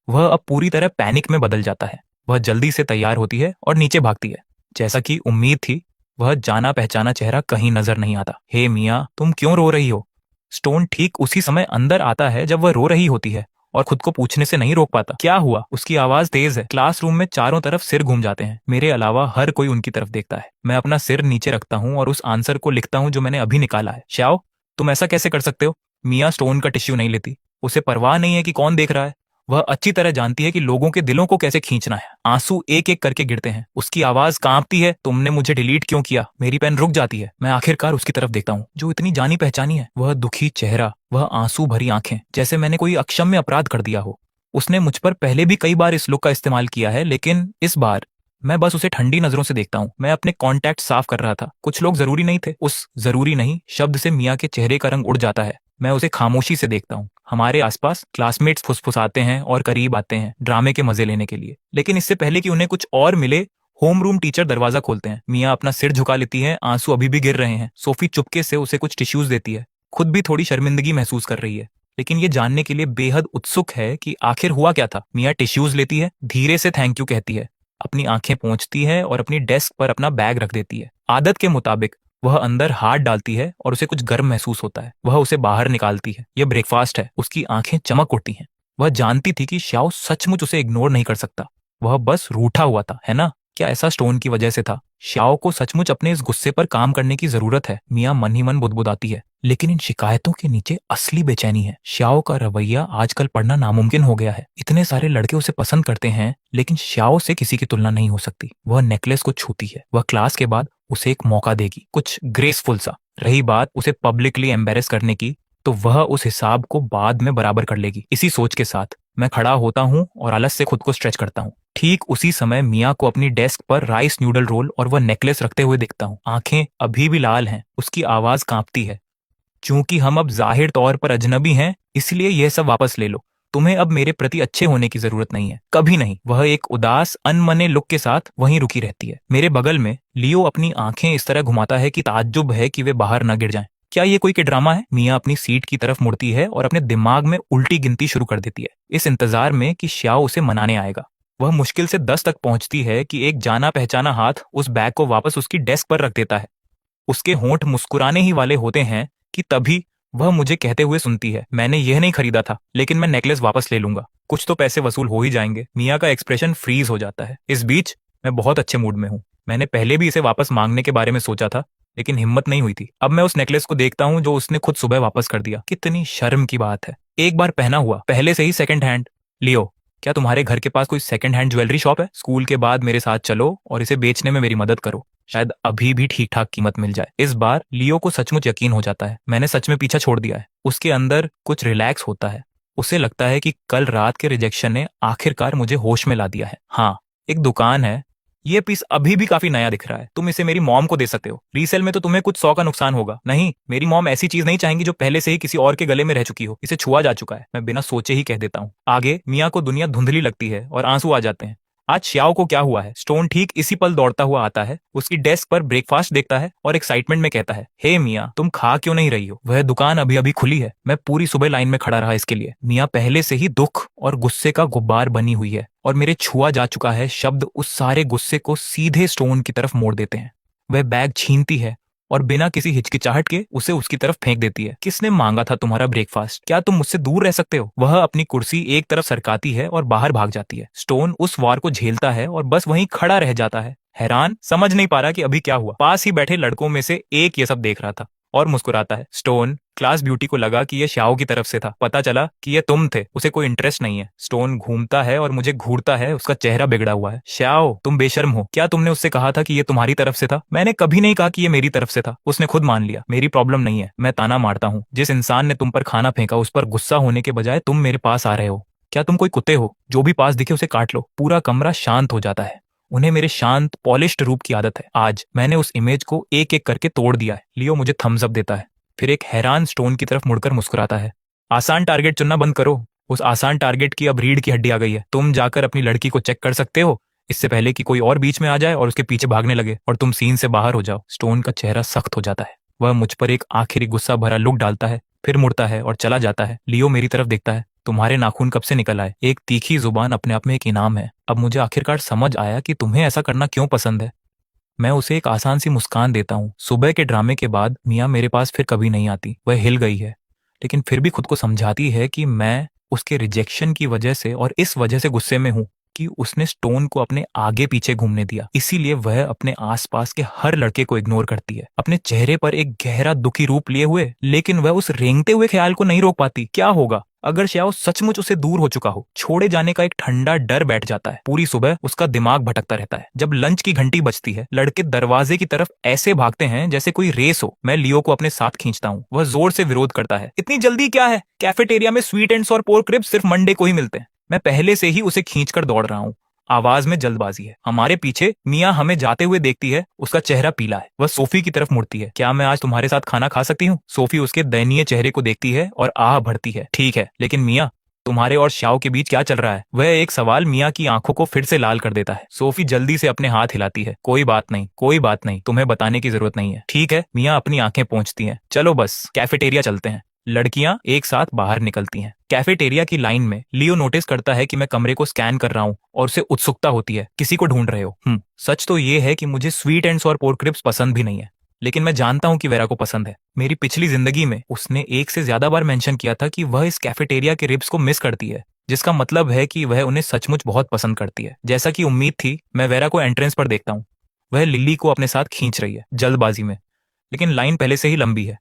वह अब पूरी तरह पैनिक में बदल जाता है। वह जल्दी से तैयार होती है और नीचे भागती है। जैसा कि उम्मीद थी, वह जाना पहचाना चेहरा कहीं नजर नहीं आता। हे मिया, तुम क्यों रो रही हो? स्टोन ठीक उसी समय अंदर आता है जब वह रो रही होती है और खुद को पूछने से नहीं रोक पाता। क्या हुआ? उसकी आवाज तेज है। क्लासरूम में चारों तरफ सिर घूम जाते हैं। मेरे अलावा हर कोई उनकी तरफ देखता है। मैं अपना सिर नीचे रखता हूँ और उस आंसर को लिखता हूँ जो मैंने अभी निकाला है। श्याओ, तुम ऐसा कैसे कर सकते हो? मिया स्टोन का टिश्यू नहीं लेती। उसे परवाह नहीं है कि कौन देख रहा है। वह अच्छी तरह जानती है कि लोगों के दिलों को कैसे खींचना है। आंसू एक एक करके गिरते हैं। उसकी आवाज कांपती है, तुमने मुझे डिलीट क्यों किया? मेरी पेन रुक जाती है। मैं आखिरकार उसकी तरफ देखता हूँ, जो इतनी जानी पहचानी है। वह दुखी चेहरा, वह आंसू भरी आंखें, जैसे मैंने कोई अक्षम्य अपराध कर दिया हो। उसने मुझ पर पहले भी कई बार इस लुक का इस्तेमाल किया है, लेकिन इस बार मैं बस उसे ठंडी नजरों से देखता हूँ। मैं अपने कॉन्टैक्ट साफ कर रहा था। कुछ लोग जरूरी नहीं थे। उस जरूरी नहीं शब्द से मिया के चेहरे का रंग उड़ जाता है। मैं उसे खामोशी से देखता हूँ। हमारे आसपास क्लासमेट्स फुसफुसाते हैं और करीब आते हैं ड्रामे के मजे लेने के लिए। लेकिन इससे पहले कि उन्हें कुछ और मिले, होम रूम टीचर दरवाजा खोलते हैं। मिया अपना सिर झुका लेती है। आंसू अभी भी गिर रहे हैं। सोफी चुपके से उसे कुछ टिश्यूज देती है। खुद भी थोड़ी शर्मिंदगी महसूस कर रही है, लेकिन ये जानने के लिए बेहद उत्सुक है कि आखिर हुआ क्या था। मिया टिश्यूज लेती है, धीरे से थैंक यू कहती है, अपनी आंखें पोंछती है और अपनी डेस्क पर अपना बैग रख देती है। आदत के मुताबिक वह अंदर हाथ डालती है और उसे कुछ गर्म महसूस होता है। वह उसे बाहर निकालती है। यह ब्रेकफास्ट है। उसकी आंखें चमक उठती हैं। वह जानती थी कि श्याओ सचमुच उसे इग्नोर नहीं कर सकता। वह बस रूठा हुआ था, है ना? क्या ऐसा स्टोन की वजह से था? श्याओ को सचमुच अपने इस गुस्से पर काम करने की जरूरत है। मिया मन ही मन बुदबुदाती है, लेकिन इन शिकायतों के नीचे असली बेचैनी है। श्याओ का रवैया आजकल पढ़ना नामुमकिन हो गया है। इतने सारे लड़के उसे पसंद करते हैं, लेकिन श्याओ से किसी की तुलना नहीं हो सकती। वह नेकलेस को छूती है। वह क्लास के बाद उसे एक मौका देगी, कुछ ग्रेसफुल सा। रही बात उसे पब्लिकली एम्बेरस करने की, तो वह उस हिसाब को बाद में बराबर कर लेगी। इसी सोच के साथ मैं खड़ा होता हूँ और आलस से खुद को स्ट्रेच करता हूँ। ठीक उसी समय मिया को अपनी डेस्क पर राइस न्यूडल रोल और वह नेकलेस रखते हुए दिखता हूँ। आंखें अभी भी लाल हैं। उसकी आवाज कांपती है, चूंकि हम अब जाहिर तौर पर अजनबी हैं, इसलिए यह सब वापस ले लो। तुम्हें अब मेरे प्रति अच्छे होने की जरूरत नहीं है, कभी नहीं। वह एक उदास अनमने लुक के साथ वहीं रुकी रहती है। मेरे बगल में लियो अपनी आंखें इस तरह घुमाता है कि ताज्जुब है कि वे बाहर न गिर जाएं। क्या ये कोई के ड्रामा है? मिया अपनी सीट की तरफ मुड़ती है और अपने दिमाग में उल्टी गिनती शुरू कर देती है, इस इंतजार में कि श्याओ उसे मनाने आएगा। वह मुश्किल से 10 तक पहुंचती है कि एक जाना पहचाना हाथ उस बैग को वापस उसकी डेस्क पर रख देता है। उसके होंठ मुस्कुराने ही वाले होते हैं कि तभी वह मुझे कहते हुए सुनती है, मैंने यह नहीं खरीदा था, लेकिन मैं नेकलेस वापस ले लूंगा, कुछ तो पैसे वसूल हो ही जाएंगे। मिया का एक्सप्रेशन फ्रीज हो जाता है। इस बीच मैं बहुत अच्छे मूड में हूँ। मैंने पहले भी इसे वापस मांगने के बारे में सोचा था, लेकिन हिम्मत नहीं हुई थी। अब मैं उस नेकलेस को देखता हूँ जो उसने खुद सुबह वापस कर दिया। कितनी शर्म की बात है, एक बार पहना हुआ, पहले से ही सेकंड हैंड। लियो, क्या तुम्हारे घर के पास कोई सेकंड हैंड ज्वेलरी शॉप है? स्कूल के बाद मेरे साथ चलो और इसे बेचने में मेरी मदद करो, शायद अभी भी ठीक ठाक कीमत मिल जाए। इस बार लियो को सचमुच यकीन हो जाता है, मैंने सच में पीछा छोड़ दिया है। उसके अंदर कुछ रिलैक्स होता है। उसे लगता है कि कल रात के रिजेक्शन ने आखिरकार मुझे होश में ला दिया है। हाँ, एक दुकान है, ये पीस अभी भी काफी नया दिख रहा है, तुम इसे मेरी मॉम को दे सकते हो। रीसेल में तो तुम्हें कुछ 100 का नुकसान होगा। नहीं, मेरी मॉम ऐसी चीज नहीं चाहेंगी जो पहले से ही किसी और के गले में रह चुकी हो। इसे छुआ जा चुका है, मैं बिना सोचे ही कह देता हूँ। आगे मियाँ को दुनिया धुंधली लगती है और आंसू आ जाते हैं। आज श्याओ को क्या हुआ है? स्टोन ठीक इसी पल दौड़ता हुआ आता है, उसकी डेस्क पर ब्रेकफास्ट देखता है और एक्साइटमेंट में कहता है, हे मियाँ, तुम खा क्यों नहीं रही हो? वह दुकान अभी अभी खुली है, मैं पूरी सुबह लाइन में खड़ा रहा इसके लिए। मियाँ पहले से ही दुख और गुस्से का गुब्बार बनी हुई है और मेरे छुआ जा चुका है शब्द उस सारे गुस्से को सीधे स्टोन की तरफ मोड़ देते हैं। वह बैग छीनती है और बिना किसी हिचकिचाहट के उसे उसकी तरफ फेंक देती है। किसने मांगा था तुम्हारा ब्रेकफास्ट? क्या तुम मुझसे दूर रह सकते हो? वह अपनी कुर्सी एक तरफ सरकाती है और बाहर भाग जाती है। स्टोन उस वार को झेलता है और बस वहीं खड़ा रह जाता है, हैरान, समझ नहीं पा रहा कि अभी क्या हुआ। पास ही बैठे लड़कों में से एक ये सब देख रहा था और मुस्कुराता है। स्टोन, क्लास ब्यूटी को लगा कि यह श्याओ की तरफ से था, पता चला कि यह तुम थे। उसे कोई इंटरेस्ट नहीं है। स्टोन घूमता है और मुझे घूरता है, उसका चेहरा बिगड़ा हुआ है। श्याओ, तुम बेशर्म हो, क्या तुमने उससे कहा था कि यह तुम्हारी तरफ से था? मैंने कभी नहीं कहा कि यह मेरी तरफ से था, उसने खुद मान लिया। मेरी प्रॉब्लम नहीं है, मैं ताना मारता हूँ। जिस इंसान ने तुम पर खाना फेंका उस पर गुस्सा होने के बजाय तुम मेरे पास आ रहे हो। क्या तुम कोई कुत्ते हो? जो भी पास दिखे उसे काट लो। पूरा कमरा शांत हो जाता है। उन्हें मेरे शांत पॉलिश्ड रूप की आदत है। आज मैंने उस इमेज को एक एक करके तोड़ दिया है। लियो मुझे थम्स अप देता है, फिर एक हैरान स्टोन की तरफ मुड़कर मुस्कुराता है। आसान टारगेट चुनना बंद करो, उस आसान टारगेट की अब रीढ़ की हड्डी आ गई है। तुम जाकर अपनी लड़की को चेक कर सकते हो, इससे पहले कि कोई और बीच में आ जाए और उसके पीछे भागने लगे और तुम सीन से बाहर हो जाओ। स्टोन का चेहरा सख्त हो जाता है। वह मुझ पर एक आखिरी गुस्सा भरा लुक डालता है, फिर मुड़ता है और चला जाता है। लियो मेरी तरफ देखता है। तुम्हारे नाखून कब से निकल आए? एक तीखी जुबान अपने आप में एक इनाम है। अब मुझे आखिरकार समझ आया कि तुम्हें ऐसा करना क्यों पसंद है। मैं उसे एक आसान सी मुस्कान देता हूँ। सुबह के ड्रामे के बाद मियाँ मेरे पास फिर कभी नहीं आती। वह हिल गई है, लेकिन फिर भी खुद को समझाती है कि मैं उसके रिजेक्शन की वजह से और इस वजह से गुस्से में हूँ कि उसने स्टोन को अपने आगे पीछे घूमने दिया। इसीलिए वह अपने आसपास के हर लड़के को इग्नोर करती है, अपने चेहरे पर एक गहरा दुखी रूप लिए हुए। लेकिन वह उस रेंगते हुए ख्याल को नहीं रोक पाती। क्या होगा अगर श्याओ सचमुच उसे दूर हो चुका हो? छोड़े जाने का एक ठंडा डर बैठ जाता है। पूरी सुबह उसका दिमाग भटकता रहता है। जब लंच की घंटी बजती है, लड़के दरवाजे की तरफ ऐसे भागते हैं जैसे कोई रेस हो। मैं लियो को अपने साथ खींचता हूँ, वह जोर से विरोध करता है। इतनी जल्दी क्या है? कैफेटेरिया में स्वीट एंड्स और पोर्क रिब्स सिर्फ मंडे को ही मिलते हैं। मैं पहले से ही उसे खींचकर दौड़ रहा हूँ। आवाज में जल्दबाजी है। हमारे पीछे मियाँ हमें जाते हुए देखती है, उसका चेहरा पीला है। वह सोफी की तरफ मुड़ती है। क्या मैं आज तुम्हारे साथ खाना खा सकती हूँ? सोफी उसके दयनीय चेहरे को देखती है और आह भरती है। ठीक है, लेकिन मियाँ, तुम्हारे और श्याओ के बीच क्या चल रहा है? वह एक सवाल मियाँ की आंखों को फिर से लाल कर देता है। सोफी जल्दी से अपने हाथ हिलाती है। कोई बात नहीं, कोई बात नहीं, तुम्हें बताने की जरूरत नहीं है। ठीक है, मियाँ अपनी आंखें पोंछती हैं। चलो बस कैफेटेरिया चलते हैं। लड़कियां एक साथ बाहर निकलती हैं। कैफेटेरिया की लाइन में लियो नोटिस करता है कि मैं कमरे को स्कैन कर रहा हूँ और उसे उत्सुकता होती है। किसी को ढूंढ रहे हो? सच तो ये है कि मुझे स्वीट एंड्स और पोर्क रिब्स पसंद भी नहीं है, लेकिन मैं जानता हूं कि वेरा को पसंद है। मेरी पिछली जिंदगी में उसने एक से ज्यादा बार मेंशन किया था कि वह इस कैफेटेरिया के रिब्स को मिस करती है, जिसका मतलब है कि वह उन्हें सचमुच बहुत पसंद करती है। जैसा कि उम्मीद थी, मैं वेरा को एंट्रेंस पर देखता हूँ। वह लिली को अपने साथ खींच रही है, जल्दबाजी में, लेकिन लाइन पहले से ही लंबी है।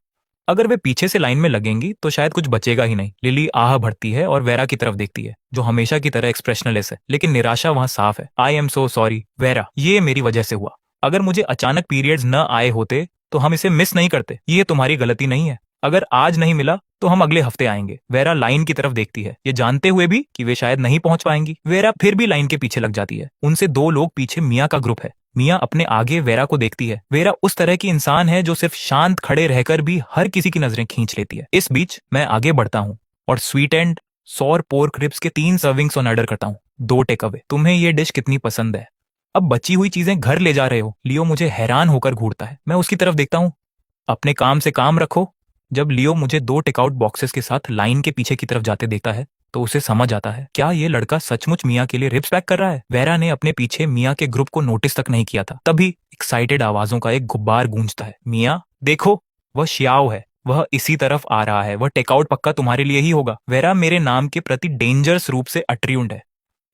अगर वे पीछे से लाइन में लगेंगी तो शायद कुछ बचेगा ही नहीं। लिली आह भरती है और वेरा की तरफ देखती है, जो हमेशा की तरह एक्सप्रेशनलेस है, लेकिन निराशा वहां साफ है। I am so sorry vera, ये मेरी वजह से हुआ। अगर मुझे अचानक पीरियड्स न आए होते तो हम इसे मिस नहीं करते। ये तुम्हारी गलती नहीं है। अगर आज नहीं मिला तो हम अगले हफ्ते आएंगे। वेरा लाइन की तरफ देखती है, ये जानते हुए भी कि वे शायद नहीं पहुंच पाएंगी। वेरा फिर भी लाइन के पीछे लग जाती है। उनसे 2 लोग पीछे मियाँ का ग्रुप है। मियाँ अपने आगे वेरा को देखती है। वेरा उस तरह की इंसान है जो सिर्फ शांत खड़े रहकर भी हर किसी की नजरें खींच लेती है। इस बीच मैं आगे बढ़ता हूँ और sweet and sour pork ribs के 3 सर्विंग्स ऑन ऑर्डर करता हूँ, 2 टेक अवे। तुम्हें ये डिश कितनी पसंद है? अब बची हुई चीजें घर ले जा रहे हो? लियो मुझे हैरान होकर घूरता है। मैं उसकी तरफ देखता हूँ। अपने काम से काम रखो। जब लियो मुझे 2 टेकआउट बॉक्सेस के साथ लाइन के पीछे की तरफ जाते देखता है तो उसे समझ आता है, क्या ये लड़का सचमुच मियाँ के लिए रिब्स पैक कर रहा है? वेरा ने अपने पीछे मियाँ के ग्रुप को नोटिस तक नहीं किया था। तभी एक्साइटेड आवाजों का एक गुब्बार गूंजता है। मियाँ देखो, वह श्याओ है। वह इसी तरफ आ रहा है, वह टेकआउट पक्का तुम्हारे लिए ही होगा। वेरा मेरे नाम के प्रति डेंजरस रूप से अट्रियुंड है।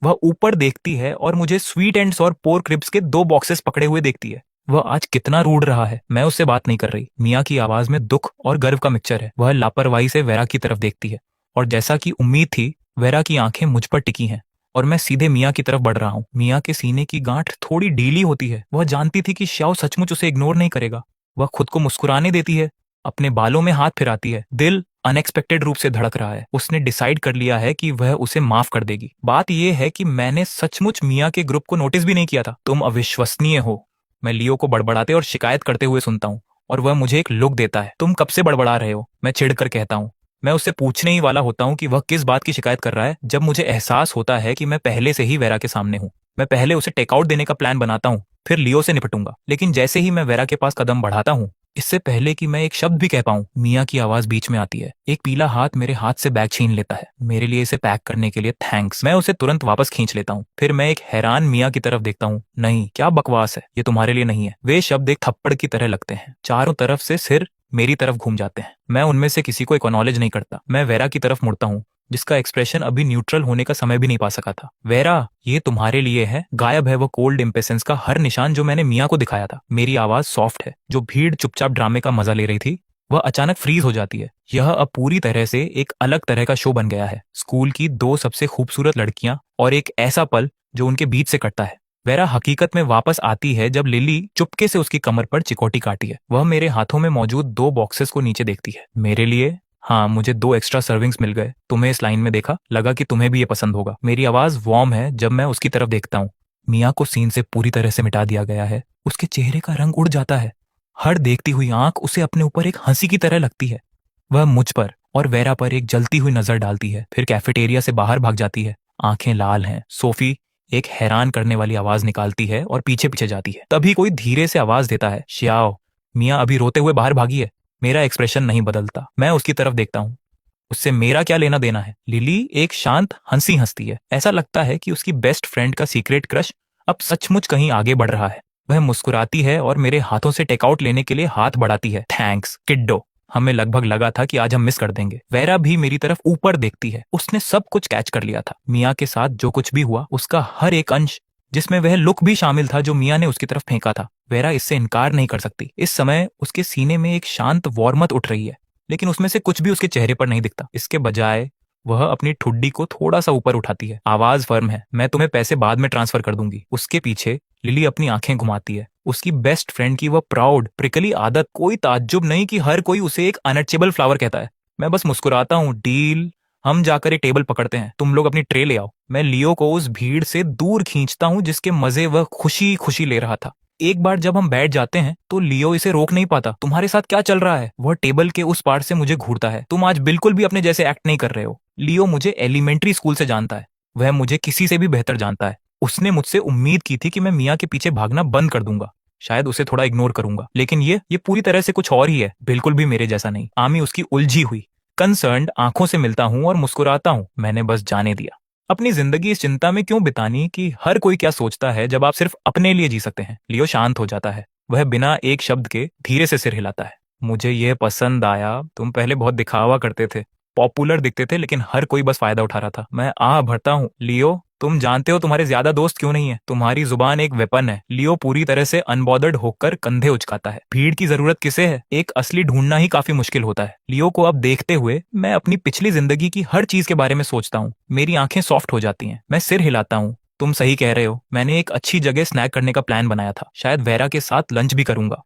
वह ऊपर देखती है और मुझे स्वीट एंड्स और पोर्क रिब्स के 2 बॉक्सेस पकड़े हुए देखती है। वह आज कितना रूड रहा है। मैं उससे बात नहीं कर रही। मिया की आवाज में दुख और गर्व का मिक्सचर है। वह लापरवाही से वेरा की तरफ देखती है और जैसा कि उम्मीद थी, वेरा की आंखें मुझ पर टिकी हैं और मैं सीधे मिया की तरफ बढ़ रहा हूँ। मिया के सीने की गांठ थोड़ी ढीली होती है। वह जानती थी कि श्याओ सचमुच उसे इग्नोर नहीं करेगा। वह खुद को मुस्कुराने देती है, अपने बालों में हाथ फिराती है। दिल अनएक्सपेक्टेड रूप से धड़क रहा है। उसने डिसाइड कर लिया है कि वह उसे माफ कर देगी। बात यह है कि मैंने सचमुच मिया के ग्रुप को नोटिस भी नहीं किया था। तुम अविश्वसनीय हो। मैं लियो को बड़बड़ाते और शिकायत करते हुए सुनता हूँ और वह मुझे एक लुक देता है। तुम कब से बड़बड़ा रहे हो? मैं चिढ़कर कहता हूँ। मैं उससे पूछने ही वाला होता हूँ कि वह किस बात की शिकायत कर रहा है जब मुझे एहसास होता है कि मैं पहले से ही वेरा के सामने हूँ। मैं पहले उसे टेकआउट देने का प्लान बनाता हूँ, फिर लियो से निपटूंगा। लेकिन जैसे ही मैं वेरा के पास कदम बढ़ाता हूँ, इससे पहले कि मैं एक शब्द भी कह पाऊं, मिया की आवाज बीच में आती है। एक पीला हाथ मेरे हाथ से बैग छीन लेता है। मेरे लिए इसे पैक करने के लिए थैंक्स। मैं उसे तुरंत वापस खींच लेता हूँ। फिर मैं एक हैरान मिया की तरफ देखता हूँ। नहीं, क्या बकवास है, ये तुम्हारे लिए नहीं है। वे शब्द एक थप्पड़ की तरह लगते हैं। चारों तरफ से सिर मेरी तरफ घूम जाते हैं। मैं उनमें से किसी को एक्नॉलेज नहीं करता। मैं वेरा की तरफ मुड़ता हूँ, जिसका एक्सप्रेशन अभी न्यूट्रल होने का समय भी नहीं पा सका था। वेरा, ये तुम्हारे लिए है। गायब है वो कोल्ड इम्पेसेंस का हर निशान जो मैंने मिया को दिखाया था। मेरी आवाज सॉफ्ट है। जो भीड़ चुपचाप ड्रामे का मजा ले रही थी, वह अचानक फ्रीज हो जाती है। यह अब पूरी तरह से एक अलग तरह का शो बन गया है। स्कूल की 2 सबसे खूबसूरत लड़कियां और एक ऐसा पल जो उनके बीच से कटता है। वेरा हकीकत में वापस आती है जब लिली चुपके से उसकी कमर पर चिकोटी काटी है। वह मेरे हाथों में मौजूद 2 बॉक्सेस को नीचे देखती है। मेरे लिए? हाँ, मुझे 2 एक्स्ट्रा सर्विंग्स मिल गए। तुम्हें इस लाइन में देखा, लगा कि तुम्हें भी ये पसंद होगा। मेरी आवाज वार्म है जब मैं उसकी तरफ देखता हूँ। मिया को सीन से पूरी तरह से मिटा दिया गया है। उसके चेहरे का रंग उड़ जाता है। हर देखती हुई आंख उसे अपने ऊपर एक हंसी की तरह लगती है। वह मुझ पर और वेरा पर एक जलती हुई नजर डालती है, फिर कैफेटेरिया से बाहर भाग जाती है। आंखें लाल हैं। सोफी एक हैरान करने वाली आवाज निकालती है और पीछे पीछे जाती है। तभी कोई धीरे से आवाज देता है, श्याओ। मिया अभी रोते हुए बाहर भागी है। मेरा एक्सप्रेशन नहीं बदलता। मैं उसकी तरफ देखता हूँ। उससे मेरा क्या लेना देना है? लिली एक शांत हंसी हंसती है। ऐसा लगता है कि उसकी बेस्ट फ्रेंड का सीक्रेट क्रश अब सचमुच कहीं आगे बढ़ रहा है। वह मुस्कुराती है और मेरे हाथों से टेकआउट लेने के लिए हाथ बढ़ाती है। थैंक्स किड्डो। हमें लगभग लगा था कि आज हम मिस कर देंगे। वेरा भी मेरी तरफ ऊपर देखती है। उसने सब कुछ कैच कर लिया था। मिया के साथ जो कुछ भी हुआ, उसका हर एक अंश, जिसमें वह लुक भी शामिल था जो मिया ने उसकी तरफ फेंका था। वेरा इससे इनकार नहीं कर सकती। इस समय उसके सीने में एक शांत वॉर्मथ उठ रही है, लेकिन उसमें से कुछ भी उसके चेहरे पर नहीं दिखता। इसके बजाय वह अपनी ठुड्डी को थोड़ा सा ऊपर उठाती है। आवाज फर्म है, मैं तुम्हें पैसे बाद में ट्रांसफर कर दूंगी। उसके पीछे लिली अपनी आंखें घुमाती है। उसकी बेस्ट फ्रेंड की वह प्राउड प्रिकली आदत। कोई ताज्जुब नहीं कि हर कोई उसे एक अनटचेबल फ्लावर कहता है। मैं बस मुस्कुराता हूँ। डील। हम जाकर एक टेबल पकड़ते हैं। तुम लोग अपनी ट्रे ले आओ। मैं लियो को उस भीड़ से दूर खींचता हूँ जिसके मजे वह खुशी खुशी ले रहा था। एक बार जब हम बैठ जाते हैं तो लियो इसे रोक नहीं पाता। तुम्हारे साथ क्या चल रहा है? वह टेबल के उस पार से मुझे घूरता है। तुम आज बिल्कुल भी अपने जैसे एक्ट नहीं कर रहे हो। लियो मुझे एलिमेंट्री स्कूल से जानता है। वह मुझे किसी से भी बेहतर जानता है। उसने मुझसे उम्मीद की थी कि मैं मिया के पीछे भागना बंद कर दूंगा, शायद उसे थोड़ा इग्नोर करूंगा। लेकिन ये पूरी तरह से कुछ और ही है, बिल्कुल भी मेरे जैसा नहीं। आमी उसकी उलझी हुई कंसर्न्ड आंखों से मिलता हूं और मुस्कुराता हूं। मैंने बस जाने दिया। अपनी जिंदगी इस चिंता में क्यों बितानी कि हर कोई क्या सोचता है, जब आप सिर्फ अपने लिए जी सकते हैं। लियो शांत हो जाता है। वह बिना एक शब्द के धीरे से सिर हिलाता है। मुझे यह पसंद आया। तुम पहले बहुत दिखावा करते थे, पॉपुलर दिखते थे, लेकिन हर कोई बस फायदा उठा रहा था। मैं आह भरता हूँ। लियो, तुम जानते हो तुम्हारे ज्यादा दोस्त क्यों नहीं है? तुम्हारी जुबान एक वेपन है। लियो पूरी तरह से अनबॉदर्ड होकर कंधे उचकाता है। भीड़ की जरूरत किसे है? एक असली ढूंढना ही काफी मुश्किल होता है। लियो को अब देखते हुए मैं अपनी पिछली जिंदगी की हर चीज के बारे में सोचता हूँ। मेरी आंखें सॉफ्ट हो जाती हैं। मैं सिर हिलाता हूँ। तुम सही कह रहे हो। मैंने एक अच्छी जगह स्नैक करने का प्लान बनाया था। शायद वेरा के साथ लंच भी करूंगा।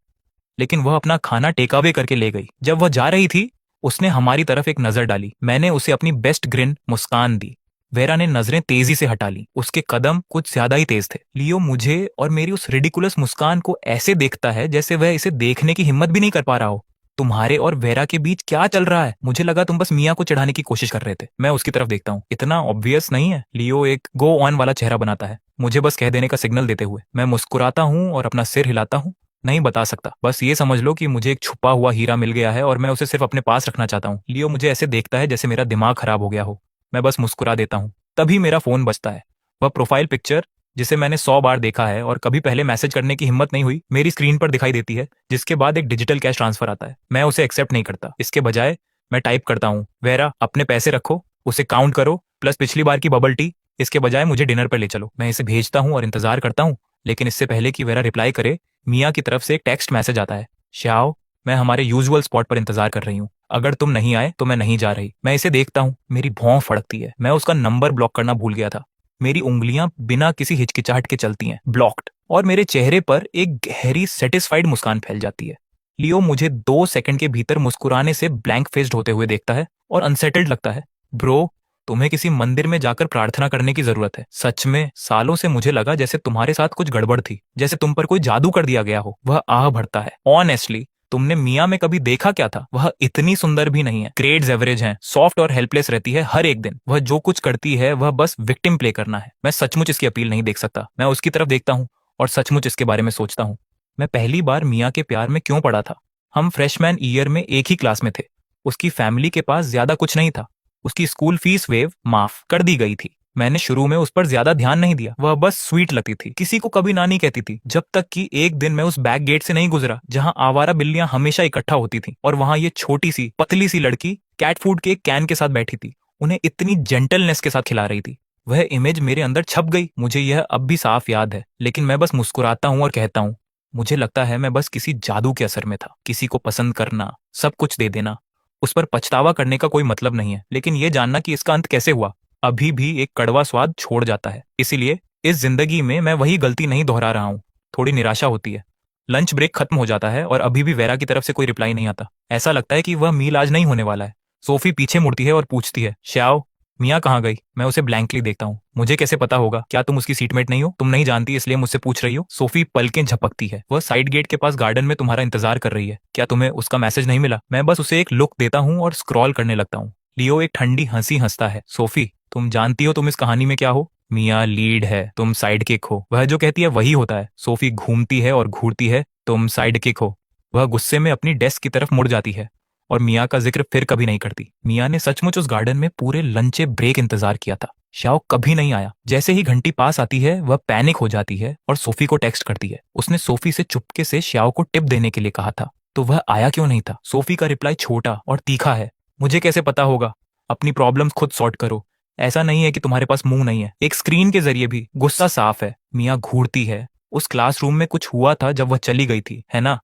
लेकिन वह अपना खाना टेक अवे करके ले गई। जब वह जा रही थी, उसने हमारी तरफ एक नजर डाली। मैंने उसे अपनी बेस्ट ग्रिन मुस्कान दी। वेरा ने नजरें तेजी से हटा ली। उसके कदम कुछ ज्यादा ही तेज थे। लियो मुझे और मेरी उस रिडिकुलस मुस्कान को ऐसे देखता है जैसे वह इसे देखने की हिम्मत भी नहीं कर पा रहा हो। तुम्हारे और वेरा के बीच क्या चल रहा है? मुझे लगा तुम बस मिया को चढ़ाने की कोशिश कर रहे थे। मैं उसकी तरफ देखता हूँ। इतना ऑब्वियस नहीं है। लियो एक गो ऑन वाला चेहरा बनाता है, मुझे बस कह देने का सिग्नल देते हुए। मैं मुस्कुराता हूँ और अपना सिर हिलाता हूँ। नहीं बता सकता। बस ये समझ लो कि मुझे एक छुपा हुआ हीरा मिल गया है और मैं उसे सिर्फ अपने पास रखना चाहता हूँ। लियो मुझे ऐसे देखता है जैसे मेरा दिमाग खराब हो गया हो। मैं बस मुस्कुरा देता हूँ। तभी मेरा फोन बजता है। वह प्रोफाइल पिक्चर जिसे मैंने 100 बार देखा है और कभी पहले मैसेज करने की हिम्मत नहीं हुई, मेरी स्क्रीन पर दिखाई देती है, जिसके बाद एक डिजिटल कैश ट्रांसफर आता है। मैं उसे एक्सेप्ट नहीं करता। इसके बजाय मैं टाइप करता हूँ, वेरा अपने पैसे रखो, उसे काउंट करो, प्लस पिछली बार की बबल टी। इसके बजाय मुझे डिनर पर ले चलो। मैं इसे भेजता हूँ और इंतजार करता हूँ, लेकिन इससे पहले कि वेरा रिप्लाई करे, मिया की तरफ से एक टेक्स्ट मैसेज आता है, श्याओ मैं हमारे यूजुअल स्पॉट पर इंतजार कर रही हूँ, अगर तुम नहीं आए तो मैं नहीं जा रही। मैं इसे देखता हूँ, मेरी भौं फड़कती है। मैं उसका नंबर ब्लॉक करना भूल गया था। मेरी उंगलियां बिना किसी हिचकिचाहट के चलती हैं, ब्लॉक्ड, और मेरे चेहरे पर एक गहरी सेटिस्फाइड मुस्कान फैल जाती है। लियो मुझे 2 सेकंड के भीतर मुस्कुराने से ब्लैंक फेस्ड होते हुए देखता है और अनसेटल्ड लगता है। ब्रो, तुम्हें किसी मंदिर में जाकर प्रार्थना करने की जरूरत है। सच में सालों से मुझे लगा जैसे तुम्हारे साथ कुछ गड़बड़ थी, जैसे तुम पर कोई जादू कर दिया गया हो। वह आह भरता है। ऑनेस्टली तुमने मिया में कभी देखा क्या था? वह इतनी सुंदर भी नहीं है, ग्रेड्स एवरेज हैं, सॉफ्ट और हेल्पलेस रहती है हर एक दिन। वह जो कुछ करती है वह बस विक्टिम प्ले करना है। मैं सचमुच इसकी अपील नहीं देख सकता। मैं उसकी तरफ देखता हूँ और सचमुच इसके बारे में सोचता हूँ। मैं पहली बार मिया के प्यार में क्यों पड़ा था? हम फ्रेशमैन ईयर में एक ही क्लास में थे। उसकी फैमिली के पास ज्यादा कुछ नहीं था। उसकी स्कूल फीस वेव माफ कर दी गई थी। मैंने शुरू में उस पर ज्यादा ध्यान नहीं दिया। वह बस स्वीट लगती थी, किसी को कभी नानी कहती थी, जब तक कि एक दिन मैं उस बैक गेट से नहीं गुजरा जहां आवारा बिल्लियां हमेशा इकट्ठा होती थीं, और वहां ये छोटी सी पतली सी लड़की कैट फूड के एक कैन के साथ बैठी थी, उन्हें इतनी जेंटलनेस के साथ खिला रही थी। वह इमेज मेरे अंदर छप गई। मुझे यह अब भी साफ याद है, लेकिन मैं बस मुस्कुराता हूँ और कहता हूँ, मुझे लगता है मैं बस किसी जादू के असर में था। किसी को पसंद करना, सब कुछ दे देना, उस पर पछतावा करने का कोई मतलब नहीं है, लेकिन यह जानना कि इसका अंत कैसे हुआ अभी भी एक कड़वा स्वाद छोड़ जाता है। इसीलिए इस जिंदगी में मैं वही गलती नहीं दोहरा रहा हूँ। थोड़ी निराशा होती है। लंच ब्रेक खत्म हो जाता है और अभी भी वेरा की तरफ से कोई रिप्लाई नहीं आता। ऐसा लगता है कि वह मील आज नहीं होने वाला है। सोफी पीछे मुड़ती है और पूछती है, श्याओ मियाँ कहाँ गई? मैं उसे ब्लैंकली देखता हूँ। मुझे कैसे पता होगा? क्या तुम उसकी सीटमेट नहीं हो? तुम नहीं जानती इसलिए मुझसे पूछ रही हो? सोफी पलकें झपकती है। वह साइड गेट के पास गार्डन में तुम्हारा इंतजार कर रही है। क्या तुम्हें उसका मैसेज नहीं मिला? मैं बस उसे एक लुक देता हूँ और स्क्रॉल करने लगता हूँ। लियो एक ठंडी हंसी हंसता है। सोफी, तुम जानती हो तुम इस कहानी में क्या हो? मियाँ लीड है, तुम साइड किक हो। वह जो कहती है वही होता है। सोफी घूमती है और घूरती है, तुम साइड किक हो। वह गुस्से में अपनी डेस्क की तरफ मुड़ जाती है और मियाँ का जिक्र फिर कभी नहीं करती। मियाँ ने सचमुच उस गार्डन में पूरे लंचे ब्रेक इंतजार किया था। शाओ कभी नहीं आया। जैसे ही घंटी पास आती है वह पैनिक हो जाती है और सोफी को टेक्स्ट करती है। उसने सोफी से चुपके से श्याओ को टिप देने के लिए कहा था, तो वह आया क्यों नहीं था? सोफी का रिप्लाई छोटा और तीखा है, मुझे कैसे पता होगा? अपनी प्रॉब्लम्स खुद सॉर्ट करो। ऐसा नहीं है कि तुम्हारे पास मुंह नहीं है। एक स्क्रीन के जरिए भी गुस्सा साफ है। मियाँ घूरती है। उस क्लासरूम में कुछ हुआ था जब वह चली गई थी, है ना?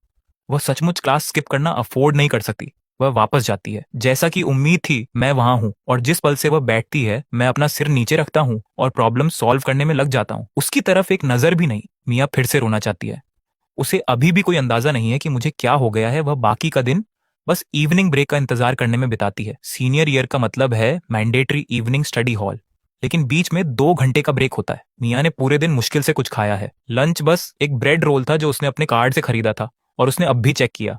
वह सचमुच क्लास स्किप करना अफोर्ड नहीं कर सकती। वह वापस जाती है। जैसा कि उम्मीद थी, मैं वहां हूँ, और जिस पल से वह बैठती है मैं अपना सिर नीचे रखता हूँ और प्रॉब्लम सॉल्व करने में लग जाता हूँ। उसकी तरफ एक नजर भी नहीं। मियाँ फिर से रोना चाहती है। उसे अभी भी कोई अंदाजा नहीं है कि मुझे क्या हो गया है। वह बाकी का दिन बस इवनिंग ब्रेक का इंतजार करने में बिताती है। सीनियर ईयर का मतलब है मैंडेटरी इवनिंग स्टडी हॉल, लेकिन बीच में 2 घंटे का ब्रेक होता है। मियाँ ने पूरे दिन मुश्किल से कुछ खाया है। लंच बस एक ब्रेड रोल था जो उसने अपने कार्ड से खरीदा था, और उसने अब भी चेक किया।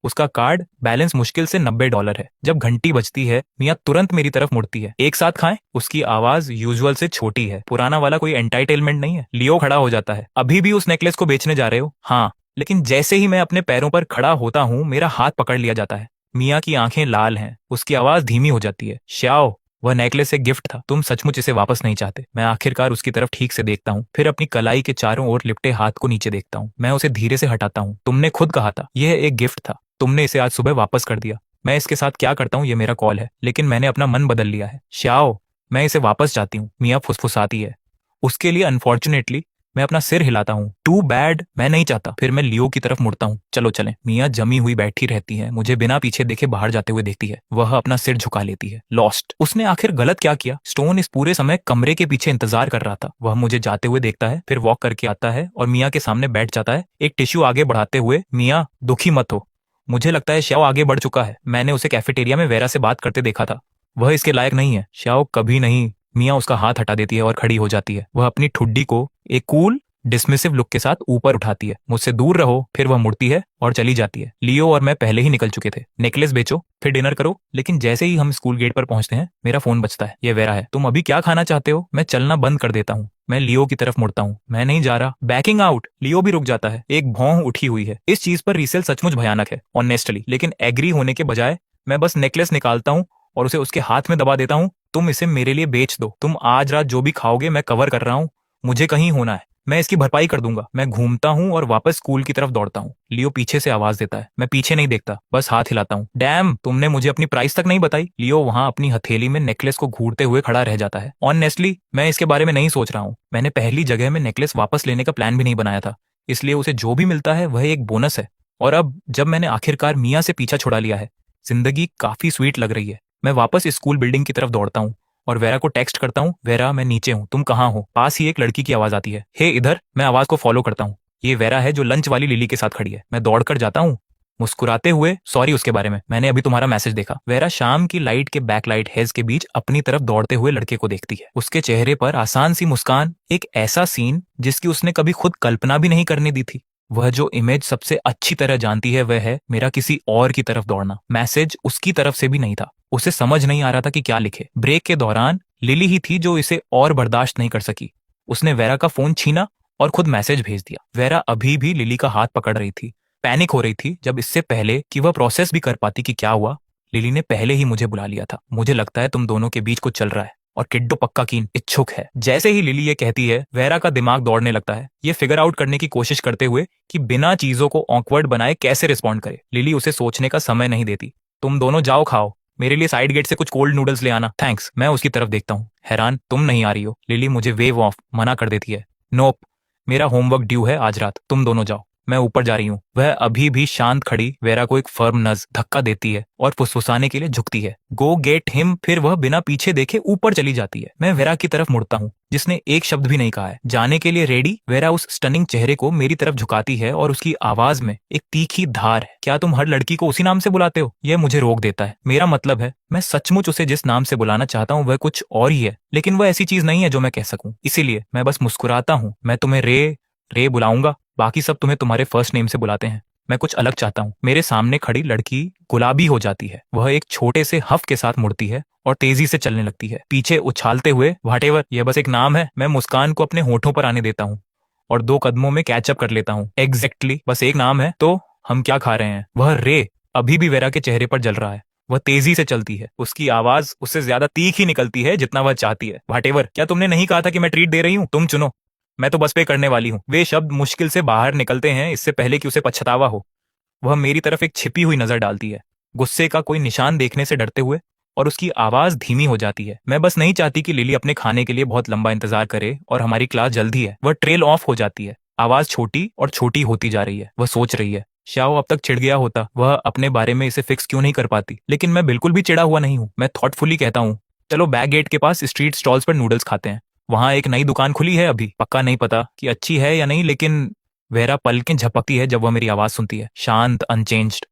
उसका कार्ड बैलेंस मुश्किल से $90 है। जब घंटी बजती है मियाँ तुरंत मेरी तरफ मुड़ती है। एक साथ खाएं? उसकी आवाज यूजुअल से छोटी है। पुराना वाला कोई एंटाइटेलमेंट नहीं है। लियो खड़ा हो जाता है। अभी भी उस नेकलेस को बेचने जा रहे हो? हाँ। लेकिन जैसे ही मैं अपने पैरों पर खड़ा होता हूँ मेरा हाथ पकड़ लिया जाता है। मियाँ की आंखें लाल हैं। उसकी आवाज धीमी हो जाती है। श्याओ, वह नेकलेस एक गिफ्ट था। तुम सचमुच इसे वापस नहीं चाहते? मैं आखिरकार उसकी तरफ ठीक से देखता हूँ, फिर अपनी कलाई के चारों ओर लिपटे हाथ को नीचे देखता हूँ। मैं उसे धीरे से हटाता हूँ। तुमने खुद कहा था यह एक गिफ्ट था। तुमने इसे आज सुबह वापस कर दिया। मैं इसके साथ क्या करता हूँ ये मेरा कॉल है, लेकिन मैंने अपना मन बदल लिया है। श्याओ, मैं इसे वापस चाहती हूँ। मियाँ फुसफुसाती है। उसके लिए अनफॉर्चुनेटली मैं अपना सिर हिलाता हूँ। टू बैड, मैं नहीं चाहता। फिर मैं लियो की तरफ मुड़ता हूँ। चलो चलें। मियाँ जमी हुई बैठी रहती है, मुझे बिना पीछे देखे बाहर जाते हुए देखती है। वह अपना सिर झुका लेती है। लॉस्ट। उसने आखिर गलत क्या किया? स्टोन इस पूरे समय कमरे के पीछे इंतजार कर रहा था। वह मुझे जाते हुए देखता है, फिर वॉक करके आता है और मियाँ के सामने बैठ जाता है, एक टिश्यू आगे बढ़ाते हुए। मियाँ, दुखी मत हो। मुझे लगता है श्याओ आगे बढ़ चुका है। मैंने उसे कैफेटेरिया में वेरा से बात करते देखा था। वह इसके लायक नहीं है। श्याओ कभी नहीं। मियाँ उसका हाथ हटा देती है और खड़ी हो जाती है। वह अपनी ठुड्डी को एक कूल डिसमिसिव लुक के साथ ऊपर उठाती है। मुझसे दूर रहो। फिर वह मुड़ती है और चली जाती है। लियो और मैं पहले ही निकल चुके थे। नेकलेस बेचो, फिर डिनर करो। लेकिन जैसे ही हम स्कूल गेट पर पहुंचते हैं मेरा फोन बजता है। ये वेरा है। तुम अभी क्या खाना चाहते हो? मैं चलना बंद कर देता हूँ। मैं लियो की तरफ मुड़ता हूँ। मैं नहीं जा रहा। Banking out. लियो भी रुक जाता है। एक भौं उठी हुई है। इस चीज पर रीसेल सचमुच भयानक है, ऑनेस्टली। लेकिन एग्री होने के बजाय मैं बस नेकलेस निकालता हूँ और उसे उसके हाथ में दबा देता हूँ। तुम इसे मेरे लिए बेच दो। तुम आज रात जो भी खाओगे मैं कवर कर रहा हूँ। मुझे कहीं होना है, मैं इसकी भरपाई कर दूंगा। मैं घूमता हूँ और वापस स्कूल की तरफ दौड़ता हूँ। लियो पीछे से आवाज देता है। मैं पीछे नहीं देखता, बस हाथ हिलाता हूँ। डैम, तुमने मुझे अपनी प्राइस तक नहीं बताई। लियो वहां अपनी हथेली में नेकलेस को घूरते हुए खड़ा रह जाता है। ऑनेस्टली मैं इसके बारे में नहीं सोच रहा हूँ। मैंने पहली जगह में नेकलेस वापस लेने का प्लान भी नहीं बनाया था, इसलिए उसे जो भी मिलता है वह एक बोनस है। और अब जब मैंने आखिरकार मिया से पीछा छुड़ा लिया है, जिंदगी काफी स्वीट लग रही है। मैं वापस स्कूल बिल्डिंग की तरफ दौड़ता हूँ और वेरा को टेक्स्ट करता हूँ, वेरा मैं नीचे हूँ, तुम कहाँ हो। पास ही एक लड़की की आवाज आती है, हे इधर। मैं आवाज को फॉलो करता हूँ। ये वेरा है जो लंच वाली लिली के साथ खड़ी है। मैं दौड़कर जाता हूँ मुस्कुराते हुए, सॉरी उसके बारे में, मैंने अभी तुम्हारा मैसेज देखा। वेरा शाम की लाइट के बैकलाइट हेज के बीच अपनी तरफ दौड़ते हुए लड़के को देखती है। उसके चेहरे पर आसान सी मुस्कान, एक ऐसा सीन जिसकी उसने कभी खुद कल्पना भी नहीं करने दी थी। वह जो इमेज सबसे अच्छी तरह जानती है वह है मेरा किसी और की तरफ दौड़ना। मैसेज उसकी तरफ से भी नहीं था। उसे समझ नहीं आ रहा था कि क्या लिखे। ब्रेक के दौरान लिली ही थी जो इसे और बर्दाश्त नहीं कर सकी। उसने वेरा का फोन छीना और खुद मैसेज भेज दिया। वेरा अभी भी लिली का हाथ पकड़ रही थी, पैनिक हो रही थी। जब इससे पहले कि वह प्रोसेस भी कर पाती कि क्या हुआ, लिली ने पहले ही मुझे बुला लिया था। मुझे लगता है तुम दोनों के बीच कुछ चल रहा है और किड्डो पक्का कीन इच्छुक है। जैसे ही लिली ये कहती है, वेरा का दिमाग दौड़ने लगता है, ये फिगर आउट करने की कोशिश करते हुए कि बिना चीजों को ऑकवर्ड बनाए कैसे रिस्पॉन्ड करे। लिली उसे सोचने का समय नहीं देती। तुम दोनों जाओ, खाओ, मेरे लिए साइड गेट से कुछ कोल्ड नूडल्स ले आना, थैंक्स। मैं उसकी तरफ देखता हूँ, हैरान, तुम नहीं आ रही हो। लिली मुझे वेव ऑफ मना कर देती है। नोप, मेरा होमवर्क ड्यू है आज रात, तुम दोनों जाओ, मैं ऊपर जा रही हूँ। वह अभी भी शांत खड़ी वेरा को एक फर्म नज धक्का देती है और फुसफुसाने के लिए झुकती है, गो गेट हिम। फिर वह बिना पीछे देखे ऊपर चली जाती है। मैं वेरा की तरफ मुड़ता हूँ, जिसने एक शब्द भी नहीं कहा है। जाने के लिए रेडी, वेरा उस स्टनिंग चेहरे को मेरी तरफ झुकाती है और उसकी आवाज में एक तीखी धार है। क्या तुम हर लड़की को उसी नाम से बुलाते हो? यह मुझे रोक देता है। मेरा मतलब है, मैं सचमुच उसे जिस नाम से बुलाना चाहता हूँ वह कुछ और ही है, लेकिन वह ऐसी चीज नहीं है जो मैं कह सकूं। इसीलिए मैं बस मुस्कुराता हूँ। मैं तुम्हें रे रे बुलाऊंगा, बाकी सब तुम्हें तुम्हारे फर्स्ट नेम से बुलाते हैं। मैं कुछ अलग चाहता हूँ। मेरे सामने खड़ी लड़की गुलाबी हो जाती है। वह एक छोटे से हफ के साथ मुड़ती है और तेजी से चलने लगती है, पीछे उछालते हुए, व्हाटएवर, यह बस एक नाम है। मैं मुस्कान को अपने होठों पर आने देता हूँ और 2 कदमों में कैचअप कर लेता हूँ। एग्जैक्टली, बस एक नाम है तो हम क्या खा रहे हैं? वह रे अभी भी वेरा के चेहरे पर जल रहा है। वह तेजी से चलती है। उसकी आवाज उससे ज्यादा तीखी निकलती है जितना वह चाहती है। व्हाटएवर, क्या तुमने नहीं कहा था कि मैं ट्रीट दे रही हूँ? तुम चुनो, मैं तो बस पे करने वाली हूँ। वे शब्द मुश्किल से बाहर निकलते हैं इससे पहले कि उसे पछतावा हो। वह मेरी तरफ एक छिपी हुई नजर डालती है, गुस्से का कोई निशान देखने से डरते हुए, और उसकी आवाज धीमी हो जाती है। मैं बस नहीं चाहती कि लिली अपने खाने के लिए बहुत लंबा इंतजार करे और हमारी क्लास जल्दी है। वह ट्रेल ऑफ हो जाती है। आवाज छोटी और छोटी होती जा रही है। वह सोच रही है, शाओ अब तक चिढ़ गया होता, वह अपने बारे में इसे फिक्स क्यों नहीं कर पाती। लेकिन मैं बिल्कुल भी चिढ़ा हुआ नहीं हूँ। मैं थॉटफुली कहता हूँ, चलो बैक गेट के पास स्ट्रीट स्टॉल्स पर नूडल्स खाते हैं। वहां एक नई दुकान खुली है अभी, पक्का नहीं पता कि अच्छी है या नहीं, लेकिन वेरा पलकें झपकती है जब वह मेरी आवाज सुनती है, शांत, अनचेंज्ड।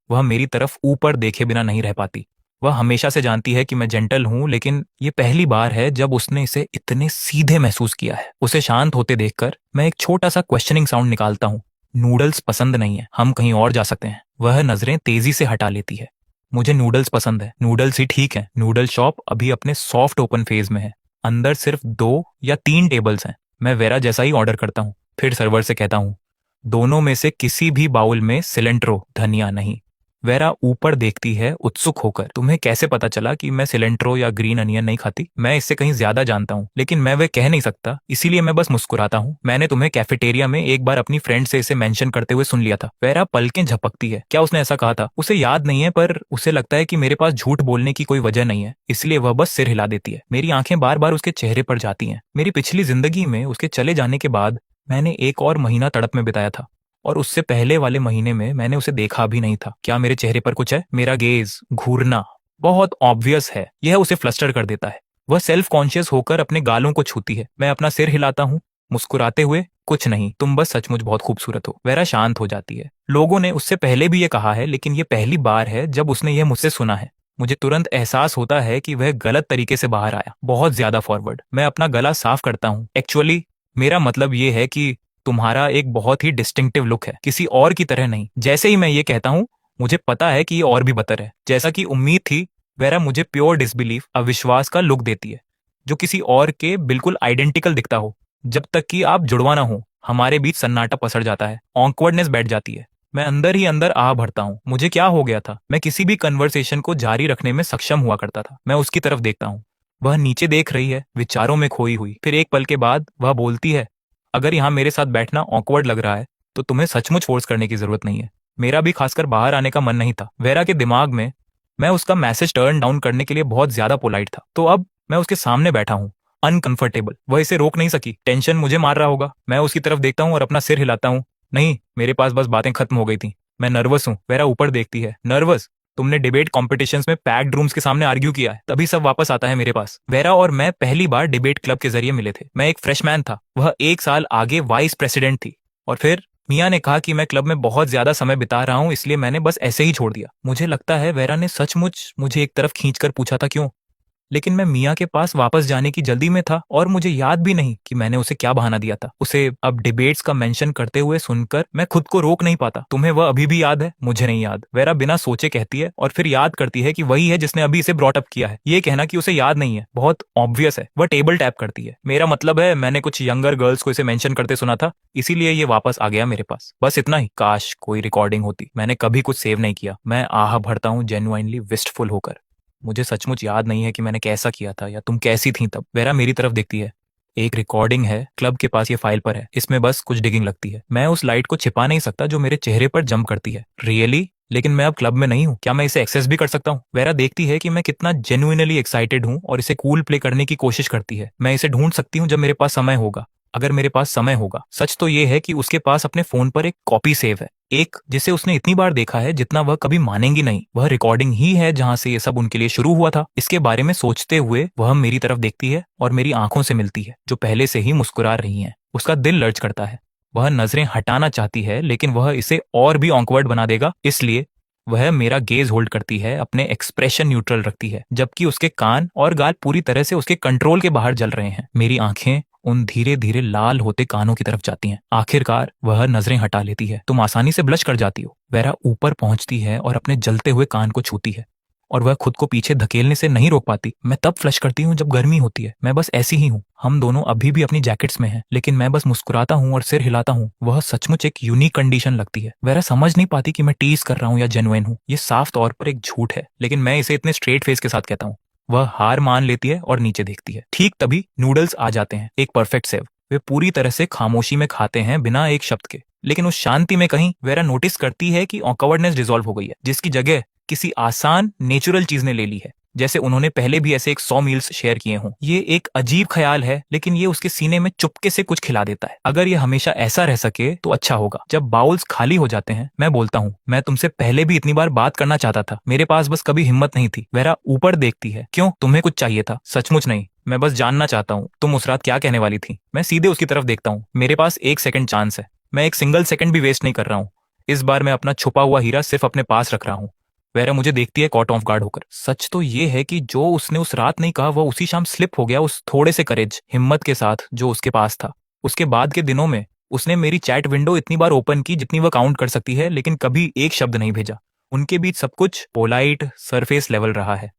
वह मेरी तरफ ऊपर देखे बिना नहीं रह पाती। वह हमेशा से जानती है कि मैं जेंटल हूं, लेकिन ये पहली बार है जब उसने इसे इतने सीधे महसूस किया है। उसे शांत होते देखकर मैं एक छोटा सा क्वेश्चनिंग साउंड निकालता हूँ, नूडल्स पसंद नहीं है, हम कहीं और जा सकते हैं। वह नजरें तेजी से हटा लेती है। मुझे नूडल्स पसंद है, नूडल्स ही ठीक है। नूडल शॉप अभी अपने सॉफ्ट ओपन फेज में है। अंदर सिर्फ 2 या 3 टेबल्स हैं। मैं वेरा जैसा ही ऑर्डर करता हूँ, फिर सर्वर से कहता हूँ, दोनों में से किसी भी बाउल में सिलेंट्रो, धनिया नहीं। वेरा ऊपर देखती है उत्सुक होकर, तुम्हें कैसे पता चला कि मैं सिलेंट्रो या ग्रीन अनियन नहीं खाती? मैं इससे कहीं ज्यादा जानता हूँ, लेकिन मैं वह कह नहीं सकता, इसीलिए मैं बस मुस्कुराता हूँ। मैंने तुम्हें कैफेटेरिया में एक बार अपनी फ्रेंड से इसे मेंशन करते हुए सुन लिया था। वेरा पलकें झपकती है। क्या उसने ऐसा कहा था? उसे याद नहीं है, पर उसे लगता है कि मेरे पास झूठ बोलने की कोई वजह नहीं है, इसलिए वह बस सिर हिला देती है। मेरी आंखें बार बार उसके चेहरे पर जाती हैं। मेरी पिछली जिंदगी में उसके चले जाने के बाद मैंने एक और महीना तड़प में बिताया था, और उससे पहले वाले महीने में मैंने उसे देखा भी नहीं था। क्या मेरे चेहरे पर कुछ है? मेरा गेज, घूरना बहुत ऑब्वियस है। यह उसे फ्लस्टर कर देता है। वह सेल्फ कॉन्शियस होकर अपने गालों को छूती है। मैं अपना सिर हिलाता हूँ, मुस्कुराते हुए, कुछ नहीं, तुम बस सचमुच बहुत खूबसूरत हो। वेरा शांत हो जाती है। लोगों ने उससे पहले भी ये कहा है, लेकिन ये पहली बार है जब उसने यह मुझसे सुना है। मुझे तुरंत एहसास होता है कि वह गलत तरीके से बाहर आया, बहुत ज्यादा फॉरवर्ड। मैं अपना गला साफ करता हूँ। एक्चुअली मेरा मतलब ये है कि तुम्हारा एक बहुत ही डिस्टिंक्टिव लुक है, किसी और की तरह नहीं। जैसे ही मैं ये कहता हूँ, मुझे पता है कि ये और भी बदतर है। जैसा कि उम्मीद थी, वेरा मुझे प्योर डिसबिलीफ, अविश्वास का लुक देती है, जो किसी और के बिल्कुल आइडेंटिकल दिखता हो। जब तक कि आप जुड़वा ना हो, हमारे बीच सन्नाटा पसर जाता है, ऑकवर्डनेस बैठ जाती है। मैं अंदर ही अंदर आह भरता हूँ। मुझे क्या हो गया था? मैं किसी भी कन्वर्सेशन को जारी रखने में सक्षम हुआ करता था। मैं उसकी तरफ देखता हूँ। वह नीचे देख रही है, विचारों में खोई हुई। फिर एक पल के बाद वह बोलती है, अगर यहाँ मेरे साथ बैठना ऑकवर्ड लग रहा है तो तुम्हें सचमुच फोर्स करने की जरूरत नहीं है। मेरा भी खासकर बाहर आने का मन नहीं था। वेरा के दिमाग में मैं उसका मैसेज टर्न डाउन करने के लिए बहुत ज्यादा पोलाइट था, तो अब मैं उसके सामने बैठा हूँ, अनकंफर्टेबल। वह इसे रोक नहीं सकी। टेंशन मुझे मार रहा होगा। मैं उसकी तरफ देखता हूँ और अपना सिर हिलाता हूँ। नहीं, मेरे पास बस बातें खत्म हो गई थी। मैं नर्वस हूँ। वेरा ऊपर देखती है। नर्वस? तुमने डिबेट कॉम्पिटिशन्स में पैक्ड रूम्स के सामने आर्ग्यू किया है, तभी सब वापस आता है मेरे पास। वेरा और मैं पहली बार डिबेट क्लब के जरिए मिले थे। मैं एक फ्रेशमैन था, वह 1 साल आगे वाइस प्रेसिडेंट थी। और फिर मिया ने कहा कि मैं क्लब में बहुत ज्यादा समय बिता रहा हूँ, इसलिए मैंने बस ऐसे ही छोड़ दिया। मुझे लगता है वेरा ने सचमुच मुझे एक तरफ खींचकर पूछा था क्यों, लेकिन मैं मिया के पास वापस जाने की जल्दी में था और मुझे याद भी नहीं कि मैंने उसे क्या बहाना दिया था। उसे अब डिबेट्स का मेंशन करते हुए सुनकर मैं खुद को रोक नहीं पाता। तुम्हें वह अभी भी याद है? मुझे नहीं याद, वेरा बिना सोचे कहती है और फिर याद करती है कि वही है जिसने अभी इसे ब्रॉट अप किया है। ये कहना कि उसे याद नहीं है बहुत ऑब्वियस है। वह टेबल टैप करती है। मेरा मतलब है मैंने कुछ यंगर गर्ल्स को इसे मेंशन करते सुना था, इसीलिए ये वापस आ गया मेरे पास। बस इतना ही। काश कोई रिकॉर्डिंग होती। मैंने कभी कुछ सेव नहीं किया। मैं आह भरता हूँ जेन्युइनली विस्टफुल होकर। मुझे सचमुच याद नहीं है कि मैंने कैसा किया था या तुम कैसी थी तब। वेरा मेरी तरफ देखती है। एक रिकॉर्डिंग है, क्लब के पास, ये फाइल पर है। इसमें बस कुछ डिगिंग लगती है। मैं उस लाइट को छिपा नहीं सकता जो मेरे चेहरे पर जंप करती है। रियली? लेकिन मैं अब क्लब में नहीं हूँ। क्या मैं इसे एक्सेस भी कर सकता हूँ? वेरा देखती है कि मैं कितना जेन्युइनली एक्साइटेड हूँ और इसे कूल प्ले करने की कोशिश करती है। मैं इसे ढूंढ सकती हूँ जब मेरे पास समय होगा, अगर मेरे पास समय होगा। सच तो ये है कि उसके पास अपने फोन पर एक कॉपी सेव है, एक जिसे उसने इतनी बार देखा है जितना वह कभी मानेंगी नहीं। वह रिकॉर्डिंग ही है जहां से ये सब उनके लिए शुरू हुआ था। इसके बारे में सोचते हुए वह मेरी तरफ देखती है और मेरी आंखों से मिलती है, जो पहले से ही मुस्कुरा रही हैं। उसका दिल लर्ज करता है। वह नजरें हटाना चाहती है, लेकिन वह इसे और भी ऑकवर्ड बना देगा, इसलिए वह मेरा गेज होल्ड करती है, अपने एक्सप्रेशन न्यूट्रल रखती है, जबकि उसके कान और गाल पूरी तरह से उसके कंट्रोल के बाहर जल रहे हैं। मेरी आंखें उन धीरे धीरे लाल होते कानों की तरफ जाती हैं। आखिरकार वह नजरें हटा लेती है। तुम आसानी से ब्लश कर जाती हो। वेरा ऊपर पहुंचती है और अपने जलते हुए कान को छूती है, और वह खुद को पीछे धकेलने से नहीं रोक पाती। मैं तब फ्लश करती हूँ जब गर्मी होती है। मैं बस ऐसी ही हूँ। हम दोनों अभी भी अपनी जैकेट्स में हैं, लेकिन मैं बस मुस्कुराता हूँ और सिर हिलाता हूँ। वह सचमुच एक यूनिक कंडीशन लगती है। वेरा समझ नहीं पाती कि मैं टीज कर रहा हूँ या जेन्युइन हूँ। ये साफ तौर पर एक झूठ है, लेकिन मैं इसे इतने स्ट्रेट फेस के साथ कहता हूँ। वह हार मान लेती है और नीचे देखती है। ठीक तभी नूडल्स आ जाते हैं, एक परफेक्ट सेव। वे पूरी तरह से खामोशी में खाते हैं, बिना एक शब्द के। लेकिन उस शांति में कहीं वेरा नोटिस करती है कि ऑकवर्डनेस डिसॉल्व हो गई है, जिसकी जगह किसी आसान नेचुरल चीज ने ले ली है, जैसे उन्होंने पहले भी ऐसे 100 मील्स शेयर किए हों। ये एक अजीब ख्याल है, लेकिन ये उसके सीने में चुपके से कुछ खिला देता है। अगर ये हमेशा ऐसा रह सके तो अच्छा होगा। जब बाउल्स खाली हो जाते हैं, मैं बोलता हूँ, मैं तुमसे पहले भी इतनी बार बात करना चाहता था, मेरे पास बस कभी हिम्मत नहीं थी। वेरा ऊपर देखती है। क्यों, तुम्हें कुछ चाहिए था? सचमुच नहीं, मैं बस जानना चाहता हूँ तुम उस रात क्या कहने वाली थी। मैं सीधे उसकी तरफ देखता हूँ। मेरे पास 1 सेकंड चांस है। मैं एक सिंगल सेकंड भी वेस्ट नहीं कर रहा हूँ। इस बार मैं अपना छुपा हुआ हीरा सिर्फ अपने पास रख रहा हूँ। वेरा मुझे देखती है कॉट ऑफ गार्ड होकर। सच तो ये है कि जो उसने उस रात नहीं कहा, वह उसी शाम स्लिप हो गया, उस थोड़े से करेज, हिम्मत के साथ जो उसके पास था। उसके बाद के दिनों में उसने मेरी चैट विंडो इतनी बार ओपन की जितनी वह काउंट कर सकती है, लेकिन कभी एक शब्द नहीं भेजा। उनके बीच सब कुछ पोलाइट, सरफेस लेवल रहा है।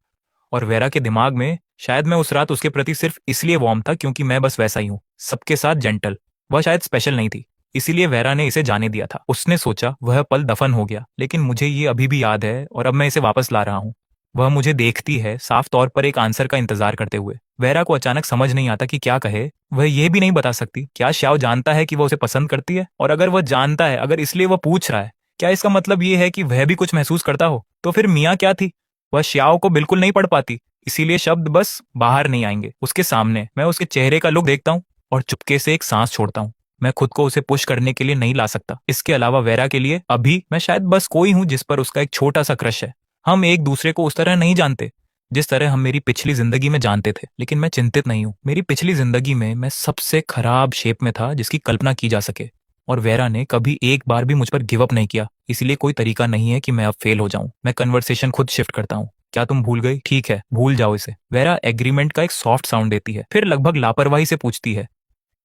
और वेरा के दिमाग में शायद मैं उस रात उसके प्रति सिर्फ इसलिए वार्म था क्योंकि मैं बस वैसा ही हूँ, सबके साथ जेंटल। वह शायद स्पेशल नहीं थी, इसीलिए वेरा ने इसे जाने दिया था। उसने सोचा वह पल दफन हो गया, लेकिन मुझे ये अभी भी याद है और अब मैं इसे वापस ला रहा हूँ। वह मुझे देखती है, साफ तौर पर एक आंसर का इंतजार करते हुए। वेरा को अचानक समझ नहीं आता कि क्या कहे। वह यह भी नहीं बता सकती क्या श्याओ जानता है कि वह उसे पसंद करती है, और अगर वह जानता है, अगर इसलिए वह पूछ रहा है, क्या इसका मतलब ये है कि वह भी कुछ महसूस करता हो? तो फिर मियाँ क्या थी? वह श्याओ को बिल्कुल नहीं पढ़ पाती, इसीलिए शब्द बस बाहर नहीं आएंगे। उसके सामने मैं उसके चेहरे का लुक देखता हूँ और चुपके से एक सांस छोड़ता हूँ। मैं खुद को उसे पुश करने के लिए नहीं ला सकता। इसके अलावा वेरा के लिए अभी मैं शायद बस कोई हूं जिस पर उसका एक छोटा सा क्रश है। हम एक दूसरे को उस तरह नहीं जानते जिस तरह हम मेरी पिछली जिंदगी में जानते थे, लेकिन मैं चिंतित नहीं हूं। मेरी पिछली जिंदगी में मैं सबसे खराब शेप में था जिसकी कल्पना की जा सके, और वेरा ने कभी एक बार भी मुझ पर गिव अप नहीं किया, इसलिए कोई तरीका नहीं है कि मैं अब फेल हो जाऊं। मैं कन्वर्सेशन खुद शिफ्ट करता हूं। क्या तुम भूल गई? ठीक है, भूल जाओ इसे। वेरा एग्रीमेंट का एक सॉफ्ट साउंड देती है, फिर लगभग लापरवाही से पूछती है,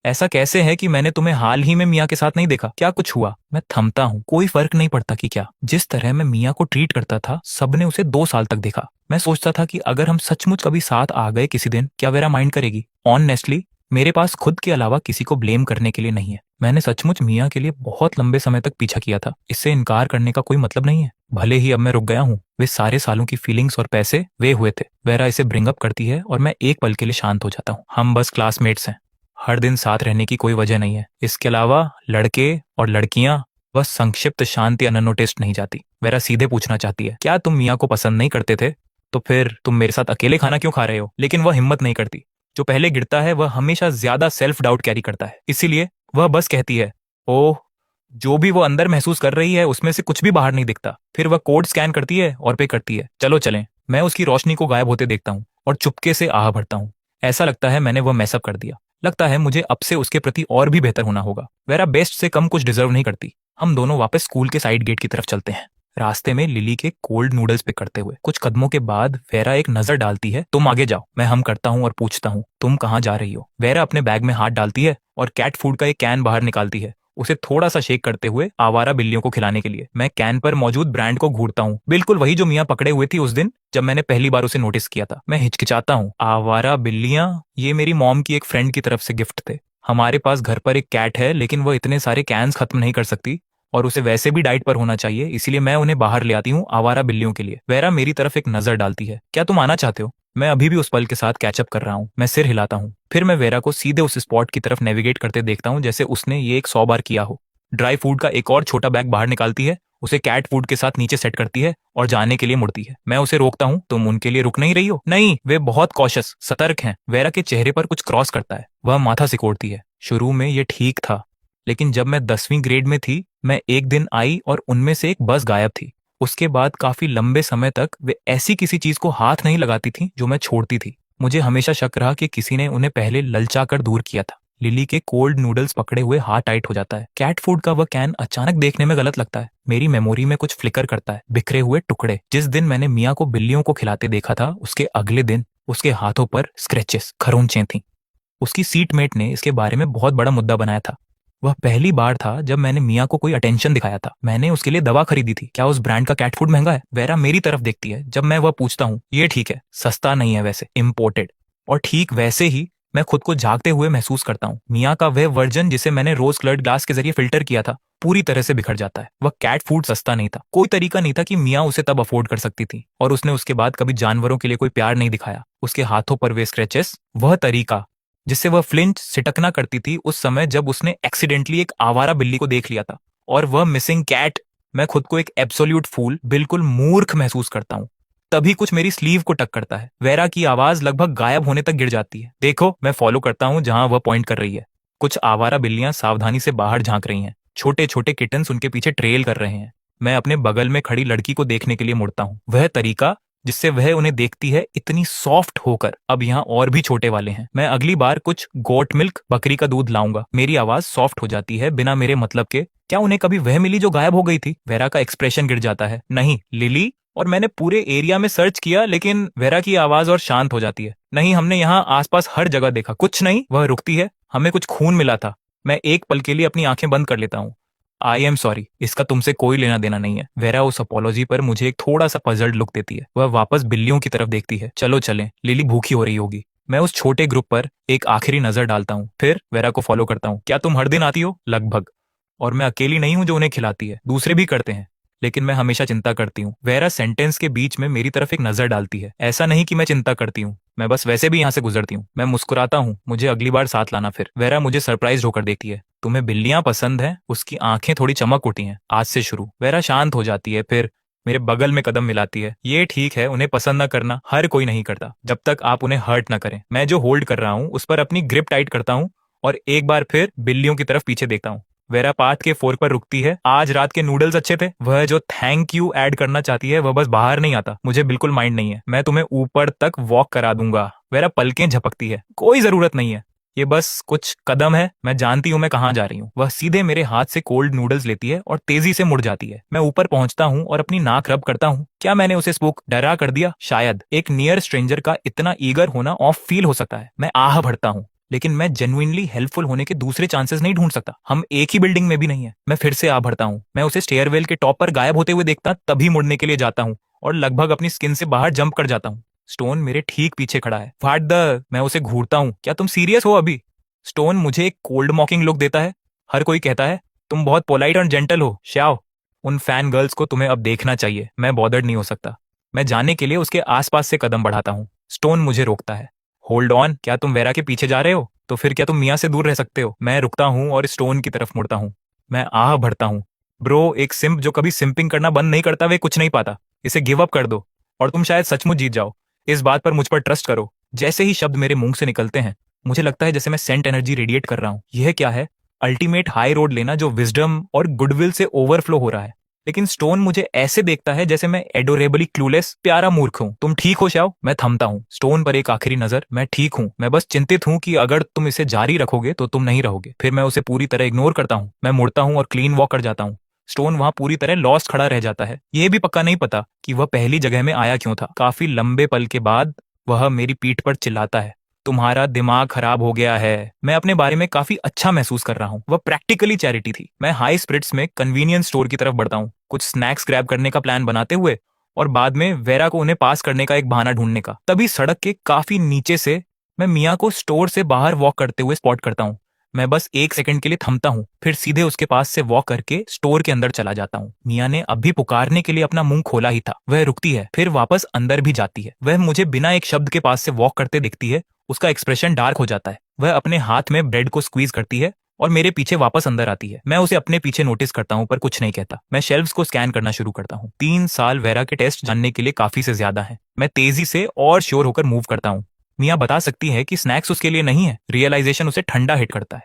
ऐसा कैसे है कि मैंने तुम्हें हाल ही में मियाँ के साथ नहीं देखा? क्या कुछ हुआ? मैं थमता हूँ। कोई फर्क नहीं पड़ता कि क्या। जिस तरह मैं मियाँ को ट्रीट करता था, सबने उसे 2 साल तक देखा। मैं सोचता था कि अगर हम सचमुच कभी साथ आ गए किसी दिन, क्या वेरा माइंड करेगी? ऑनेस्टली मेरे पास खुद के अलावा किसी को ब्लेम करने के लिए नहीं है। मैंने सचमुच मियाँ के लिए बहुत लंबे समय तक पीछा किया था। इससे इनकार करने का कोई मतलब नहीं है। भले ही अब मैं रुक गया हूँ, वे सारे सालों की फीलिंग्स और पैसे वे हुए थे। वेरा इसे ब्रिंग अप करती है और मैं एक पल के लिए शांत हो जाता हूँ। हम बस क्लासमेट्स हैं, हर दिन साथ रहने की कोई वजह नहीं है। इसके अलावा लड़के और लड़कियां बस संक्षिप्त शांति अननोटिस्ड नहीं जाती। वेरा सीधे पूछना चाहती है, क्या तुम मिया को पसंद नहीं करते थे? तो फिर तुम मेरे साथ अकेले खाना क्यों खा रहे हो? लेकिन वह हिम्मत नहीं करती। जो पहले गिरता है वह हमेशा ज्यादा सेल्फ डाउट कैरी करता है, इसीलिए वह बस कहती है, ओह, जो भी वो अंदर महसूस कर रही है उसमें से कुछ भी बाहर नहीं दिखता। फिर वह कोड स्कैन करती है और पे करती है, चलो चलें। मैं उसकी रोशनी को गायब होते देखता हूँ और चुपके से आह भरता हूँ। ऐसा लगता है मैंने वह मैसअप कर दिया। लगता है मुझे अब से उसके प्रति और भी बेहतर होना होगा। वेरा बेस्ट से कम कुछ डिजर्व नहीं करती। हम दोनों वापस स्कूल के साइड गेट की तरफ चलते हैं, रास्ते में लिली के कोल्ड नूडल्स पे करते हुए। कुछ कदमों के बाद वेरा एक नजर डालती है, तुम आगे जाओ। मैं हम करता हूँ और पूछता हूँ, तुम कहाँ जा रही हो? वेरा अपने बैग में हाथ डालती है और कैट फूड का एक कैन बाहर निकालती है, उसे थोड़ा सा शेक करते हुए आवारा बिल्लियों को खिलाने के लिए। मैं कैन पर मौजूद ब्रांड को घूरता हूँ, बिल्कुल वही जो मियाँ पकड़े हुए थी उस दिन जब मैंने पहली बार उसे नोटिस किया था। मैं हिचकिचाता हूँ, आवारा बिल्लियां? ये मेरी मॉम की एक फ्रेंड की तरफ से गिफ्ट थे। हमारे पास घर पर एक कैट है, लेकिन वह इतने सारे कैंस खत्म नहीं कर सकती और उसे वैसे भी डाइट पर होना चाहिए, इसीलिए मैं उन्हें बाहर ले आती हूँ आवारा बिल्लियों के लिए। वेरा मेरी तरफ एक नजर डालती है, क्या तुम आना चाहते हो? मैं अभी भी उस पल के साथ कैचअप कर रहा हूँ। मैं सिर हिलाता हूँ, फिर मैं वेरा को सीधे उस स्पॉट की तरफ नेविगेट करते देखता हूँ जैसे उसने ये एक 100 बार किया हो। ड्राई फूड का एक और छोटा बैग बाहर निकालती है, उसे कैट फूड के साथ नीचे सेट करती है और जाने के लिए मुड़ती है। मैं उसे रोकता हूँ, तुम उनके लिए रुक नहीं रही हो? नहीं, वे बहुत कॉशियस, सतर्क हैं। वेरा के चेहरे पर कुछ क्रॉस करता है, वह माथा सिकोड़ती है। शुरू में ये ठीक था, लेकिन जब मैं 10वीं ग्रेड में थी, मैं एक दिन आई और उनमें से एक बस गायब थी। उसके बाद काफी लंबे समय तक वे ऐसी किसी चीज को हाथ नहीं लगाती थी जो मैं छोड़ती थी। मुझे हमेशा शक रहा कि किसी ने उन्हें पहले ललचा कर दूर किया था। लिली के कोल्ड नूडल्स पकड़े हुए हाथ टाइट हो जाता है। कैट फूड का वह कैन अचानक देखने में गलत लगता है। मेरी मेमोरी में कुछ फ्लिकर करता है, बिखरे हुए टुकड़े। जिस दिन मैंने मियाँ को बिल्लियों को खिलाते देखा था, उसके अगले दिन उसके हाथों पर स्क्रैचेस, खरोंचें थीं। उसकी सीटमेट ने इसके बारे में बहुत बड़ा मुद्दा बनाया था। वह पहली बार था जब मैंने मियाँ को कोई अटेंशन दिखाया था। मैंने उसके लिए दवा खरीदी थी। क्या उस ब्रांड का कैट फूड महंगा है? वेरा मेरी तरफ देखती है जब मैं वह पूछता हूँ, ये ठीक है, सस्ता नहीं है वैसे, इम्पोर्टेड। और ठीक वैसे ही मैं खुद को झांकते हुए महसूस करता हूँ। मियाँ का वह वर्जन जिसे मैंने रोज कलर्ड ग्लास के जरिए फिल्टर किया था, पूरी तरह से बिखर जाता है। वह कैट फूड सस्ता नहीं था। कोई तरीका नहीं था कि मियाँ उसे तब अफोर्ड कर सकती थी, और उसने उसके बाद कभी जानवरों के लिए कोई प्यार नहीं दिखाया। उसके हाथों पर वे स्क्रैचेस, वह तरीका जिससे वह फ्लिंच, सिटकना करती थी उस समय जब उसने एक्सीडेंटली एक आवारा बिल्ली को देख लिया था, और वह मिसिंग कैट। मैं खुद को एक एब्सोल्यूट फूल, बिल्कुल मूर्ख महसूस करता हूँ। तभी कुछ मेरी स्लीव को टक करता है। वेरा की आवाज लगभग गायब होने तक गिर जाती है। देखो, मैं फॉलो करता हूँ जहां वह पॉइंट कर रही है। कुछ आवारा बिल्लियां सावधानी से बाहर झांक रही हैं। छोटे छोटे किटन्स उनके पीछे ट्रेल कर रहे हैं। मैं अपने बगल में खड़ी लड़की को देखने के लिए मुड़ता हूँ। वह तरीका जिससे वह उन्हें देखती है, इतनी सॉफ्ट होकर। अब यहाँ और भी छोटे वाले हैं। मैं अगली बार कुछ गोट मिल्क, बकरी का दूध लाऊंगा। मेरी आवाज सॉफ्ट हो जाती है बिना मेरे मतलब के। क्या उन्हें कभी वह मिली जो गायब हो गई थी? वेरा का एक्सप्रेशन गिर जाता है। नहीं, लिली। और मैंने पूरे एरिया में सर्च किया, लेकिन वेरा की आवाज और शांत हो जाती है। नहीं, हमने यहाँ आसपास हर जगह देखा, कुछ नहीं। वह रुकती है, हमें कुछ खून मिला था। मैं एक पल के लिए अपनी आंखें बंद कर लेता हूँ। आई एम सॉरी, इसका तुमसे कोई लेना देना नहीं है। वेरा उस अपॉलोजी पर मुझे एक थोड़ा सा पजल्ड लुक देती है। वह वापस बिल्लियों की तरफ देखती है। चलो चलें, लिली भूखी हो रही होगी। मैं उस छोटे ग्रुप पर एक आखिरी नजर डालता हूँ, फिर वेरा को फॉलो करता हूँ। क्या तुम हर दिन आती हो? लगभग। और मैं अकेली नहीं हूं जो उन्हें खिलाती है, दूसरे भी करते हैं, लेकिन मैं हमेशा चिंता करती हूँ। वेरा सेंटेंस के बीच में मेरी तरफ एक नजर डालती है। ऐसा नहीं कि मैं चिंता करती हूँ, मैं बस वैसे भी यहाँ से गुजरती हूँ। मैं मुस्कुराता हूँ, मुझे अगली बार साथ लाना। फिर वेरा मुझे सरप्राइज होकर देखती है। तुम्हें बिल्लियां पसंद है? उसकी आंखें थोड़ी चमक उठी हैं। आज से शुरू। वेरा शांत हो जाती है, फिर मेरे बगल में कदम मिलाती है। ये ठीक है, उन्हें पसंद न करना हर कोई नहीं करता, जब तक आप उन्हें हर्ट ना करें। मैं जो होल्ड कर रहा हूँ उस पर अपनी ग्रिप टाइट करता हूँ और एक बार फिर बिल्लियों की तरफ पीछे देखता हूँ। वेरा पाथ के फोर्क पर रुकती है। आज रात के नूडल्स अच्छे थे। वह जो थैंक यू ऐड करना चाहती है वह बस बाहर नहीं आता। मुझे बिल्कुल माइंड नहीं है, मैं तुम्हें ऊपर तक वॉक करा दूंगा। वेरा पलकें झपकती है। कोई जरूरत नहीं है, ये बस कुछ कदम है, मैं जानती हूँ मैं कहाँ जा रही हूँ। वह सीधे मेरे हाथ से कोल्ड नूडल्स लेती है और तेजी से मुड़ जाती है। मैं ऊपर पहुंचता हूँ और अपनी नाक रब करता हूँ। क्या मैंने उसे स्पूक, डरा कर दिया? शायद। एक नियर स्ट्रेंजर का इतना ईगर होना ऑफ फील हो सकता है। मैं आह भरता हूँ, लेकिन मैं जेन्युइनली हेल्पफुल होने के दूसरे चांसेस नहीं ढूंढ सकता। हम एक ही बिल्डिंग में भी नहीं है। मैं फिर से आ भरता हूँ। मैं उसे स्टेयरवेल के टॉप पर गायब होते हुए देखता, तभी मुड़ने के लिए जाता हूँ और लगभग अपनी स्किन से बाहर जंप कर जाता हूँ। स्टोन मेरे ठीक पीछे खड़ा है। व्हाट द, मैं उसे घूरता हूँ। क्या तुम सीरियस हो अभी? स्टोन मुझे एक कोल्ड मॉकिंग लुक देता है। हर कोई कहता है तुम बहुत पोलाइट और जेंटल हो, श्याओ। उन फैन गर्ल्स को तुम्हें अब देखना चाहिए। मैं बॉदर्ड नहीं हो सकता। मैं जाने के लिए उसके आसपास से कदम बढ़ाता हूँ। स्टोन मुझे रोकता है। होल्ड ऑन, क्या तुम वेरा के पीछे जा रहे हो? तो फिर क्या तुम मिया से दूर रह सकते हो? मैं रुकता हूँ और स्टोन की तरफ मुड़ता हूँ। मैं आह भरता हूँ। ब्रो, एक सिम्प जो कभी सिम्पिंग करना बंद नहीं करता वे कुछ नहीं पाता। इसे गिव अप कर दो और तुम शायद सचमुच जीत जाओ। इस बात पर मुझ पर ट्रस्ट करो। जैसे ही शब्द मेरे मुंह से निकलते हैं, मुझे लगता है जैसे मैं सेंट एनर्जी रेडिएट कर रहा हूँ। यह क्या है? अल्टीमेट हाई रोड लेना जो विजडम और गुडविल से ओवरफ्लो हो रहा है। लेकिन स्टोन मुझे ऐसे देखता है जैसे मैं एडोरेबली क्लूलेस प्यारा मूर्ख हूँ। तुम ठीक हो शाओ? मैं थमता हूँ। स्टोन पर एक आखिरी नजर। मैं ठीक हूँ, मैं बस चिंतित हूँ कि अगर तुम इसे जारी रखोगे तो तुम नहीं रहोगे। फिर मैं उसे पूरी तरह इग्नोर करता हूँ। मैं मुड़ता हूँ और क्लीन वॉक कर जाता हूँ। स्टोन वहां पूरी तरह लॉस्ट खड़ा रह जाता है। यह भी पक्का नहीं पता कि वह पहली जगह में आया क्यों था। काफी लंबे पल के बाद वह मेरी पीठ पर चिल्लाता है, तुम्हारा दिमाग खराब हो गया है। मैं अपने बारे में काफी अच्छा महसूस कर रहा हूँ। वह प्रैक्टिकली चैरिटी थी। मैं हाई स्पिरिट्स में कन्वीनियंस स्टोर की तरफ बढ़ता हूँ, कुछ स्नैक्स ग्रैब करने का प्लान बनाते हुए और बाद में वेरा को उन्हें पास करने का एक बहाना ढूंढने का। तभी सड़क के काफी नीचे से मैं मिया को स्टोर से बाहर वॉक करते हुए स्पॉट करता हूँ। मैं बस एक सेकंड के लिए थमता हूँ, फिर सीधे उसके पास से वॉक करके स्टोर के अंदर चला जाता हूँ। मिया ने अभी पुकारने के लिए अपना मुंह खोला ही था। वह रुकती है, फिर वापस अंदर भी जाती है। वह मुझे बिना एक शब्द के पास से वॉक करते दिखती है। उसका एक्सप्रेशन डार्क हो जाता है। वह अपने हाथ में ब्रेड को स्क्वीज करती है और मेरे पीछे वापस अंदर आती है। मैं उसे अपने पीछे नोटिस करता हूँ पर कुछ नहीं कहता। मैं शेल्व्स को स्कैन करना शुरू करता हूँ। 3 साल वेरा के टेस्ट जानने के लिए काफी से ज्यादा है। मैं तेजी से और श्योर होकर मूव करता हूँ। मिया बता सकती है कि स्नैक्स उसके लिए नहीं है। रियलाइजेशन उसे ठंडा हिट करता है।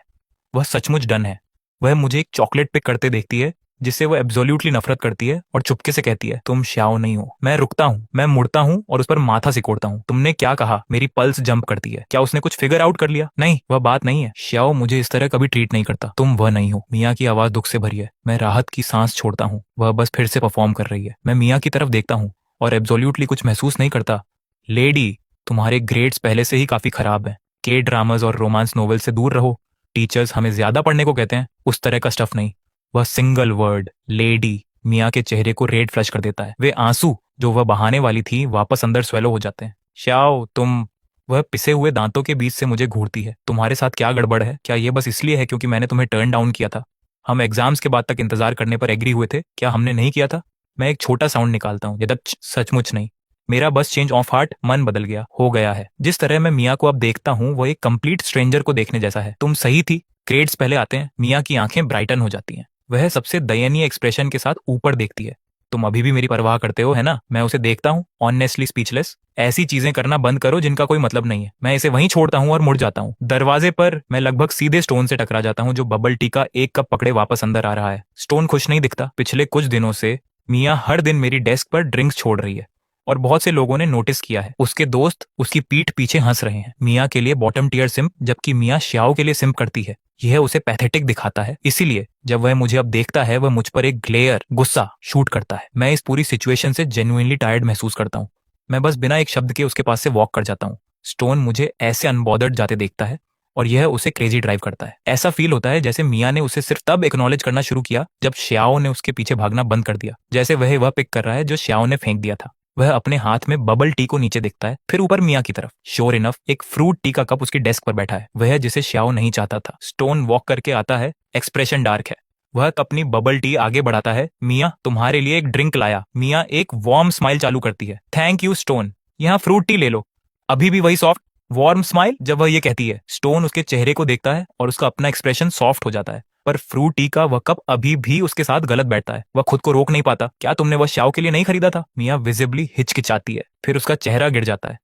वह सचमुच डन है। वह मुझे एक चॉकलेट पिक करते देखती है जिससे वो एब्सोल्युटली नफरत करती है और चुपके से कहती है, तुम श्याओ नहीं हो। मैं रुकता हूँ, मैं मुड़ता हूँ और उस पर माथा सिकोड़ता हूँ। तुमने क्या कहा? मेरी पल्स जंप करती है। क्या उसने कुछ फिगर आउट कर लिया? नहीं, वह बात नहीं है। श्याओ मुझे इस तरह कभी ट्रीट नहीं करता। तुम वह नहीं हो। मिया की आवाज दुख से भरी है। मैं राहत की सांस छोड़ता हूँ। वह बस फिर से परफॉर्म कर रही है। मैं मिया की तरफ देखता हूँ और एब्सोल्युटली कुछ महसूस नहीं करता। लेडी, तुम्हारे ग्रेड्स पहले से ही काफी खराब है। के ड्रामास और रोमांस नोवेल से दूर रहो। टीचर्स हमें ज्यादा पढ़ने को कहते हैं, उस तरह का स्टफ नहीं। वह सिंगल वर्ड लेडी मिया के चेहरे को रेड फ्लश कर देता है। वे आंसू जो वह बहाने वाली थी वापस अंदर स्वेलो हो जाते हैं। श्याओ तुम। वह पिसे हुए दांतों के बीच से मुझे घूरती है। तुम्हारे साथ क्या गड़बड़ है? क्या यह बस इसलिए है क्योंकि मैंने तुम्हें टर्न डाउन किया था? हम एग्जाम्स के बाद तक इंतजार करने पर एग्री हुए थे, क्या हमने नहीं किया था? मैं एक छोटा साउंड निकालता हूँ, यदि सचमुच नहीं। मेरा बस चेंज ऑफ हार्ट, मन बदल गया हो गया है। जिस तरह मैं मिया को अब देखता हूँ वह एक कंप्लीट स्ट्रेंजर को देखने जैसा है। तुम सही थी, ग्रेड्स पहले आते हैं। मिया की आंखें ब्राइटन हो जाती हैं। वह सबसे दयनीय एक्सप्रेशन के साथ ऊपर देखती है। तुम अभी भी मेरी परवाह करते हो, है ना? मैं उसे देखता हूँ, ऑनेस्टली स्पीचलेस। ऐसी चीजें करना बंद करो जिनका कोई मतलब नहीं है। मैं इसे वहीं छोड़ता हूँ और मुड़ जाता हूँ। दरवाजे पर मैं लगभग सीधे स्टोन से टकरा जाता हूँ जो बबल टी का एक कप पकड़े वापस अंदर आ रहा है। स्टोन खुश नहीं दिखता। पिछले कुछ दिनों से मिया हर दिन मेरी डेस्क पर ड्रिंक्स छोड़ रही है और बहुत से लोगों ने नोटिस किया है। उसके दोस्त उसकी पीठ पीछे हंस रहे हैं। मिया के लिए बॉटम टियर सिम्प जबकि मिया श्याओ के लिए सिम्प करती है। यह उसे पैथेटिक दिखाता है। इसीलिए जब वह मुझे अब देखता है वह मुझ पर एक ग्लेयर गुस्सा शूट करता है। मैं इस पूरी सिचुएशन से जेन्युइनली टायर्ड महसूस करता हूँ। मैं बस बिना एक शब्द के उसके पास से वॉक कर जाता हूँ। स्टोन मुझे ऐसे अनबॉदर्ड जाते देखता है और यह उसे क्रेजी ड्राइव करता है। ऐसा फील होता है जैसे मिया ने उसे सिर्फ तब एक्नॉलेज करना शुरू किया जब श्याओ ने उसके पीछे भागना बंद कर दिया। जैसे वह पिक कर रहा है जो श्याओ ने फेंक दिया था। वह अपने हाथ में बबल टी को नीचे देखता है, फिर ऊपर मिया की तरफ। श्योर इनफ एक फ्रूट टी का कप उसकी डेस्क पर बैठा है, वह जिसे श्याओ नहीं चाहता था। स्टोन वॉक करके आता है, एक्सप्रेशन डार्क है। वह अपनी बबल टी आगे बढ़ाता है। मिया तुम्हारे लिए एक ड्रिंक लाया। मिया एक वार्म स्माइल चालू करती है। थैंक यू स्टोन, यहाँ फ्रूट टी ले लो। अभी भी वही सॉफ्ट वार्म स्माइल। जब वह ये कहती है स्टोन उसके चेहरे को देखता है और उसका अपना एक्सप्रेशन सॉफ्ट हो जाता है, पर फ्रूट टी का वह कप अभी भी उसके साथ गलत बैठता है। वह खुद को रोक नहीं पाता। क्या तुमने वह श्याओ के लिए नहीं खरीदा था? मिया विजिबली हिचकिचाती है, फिर उसका चेहरा गिर जाता है।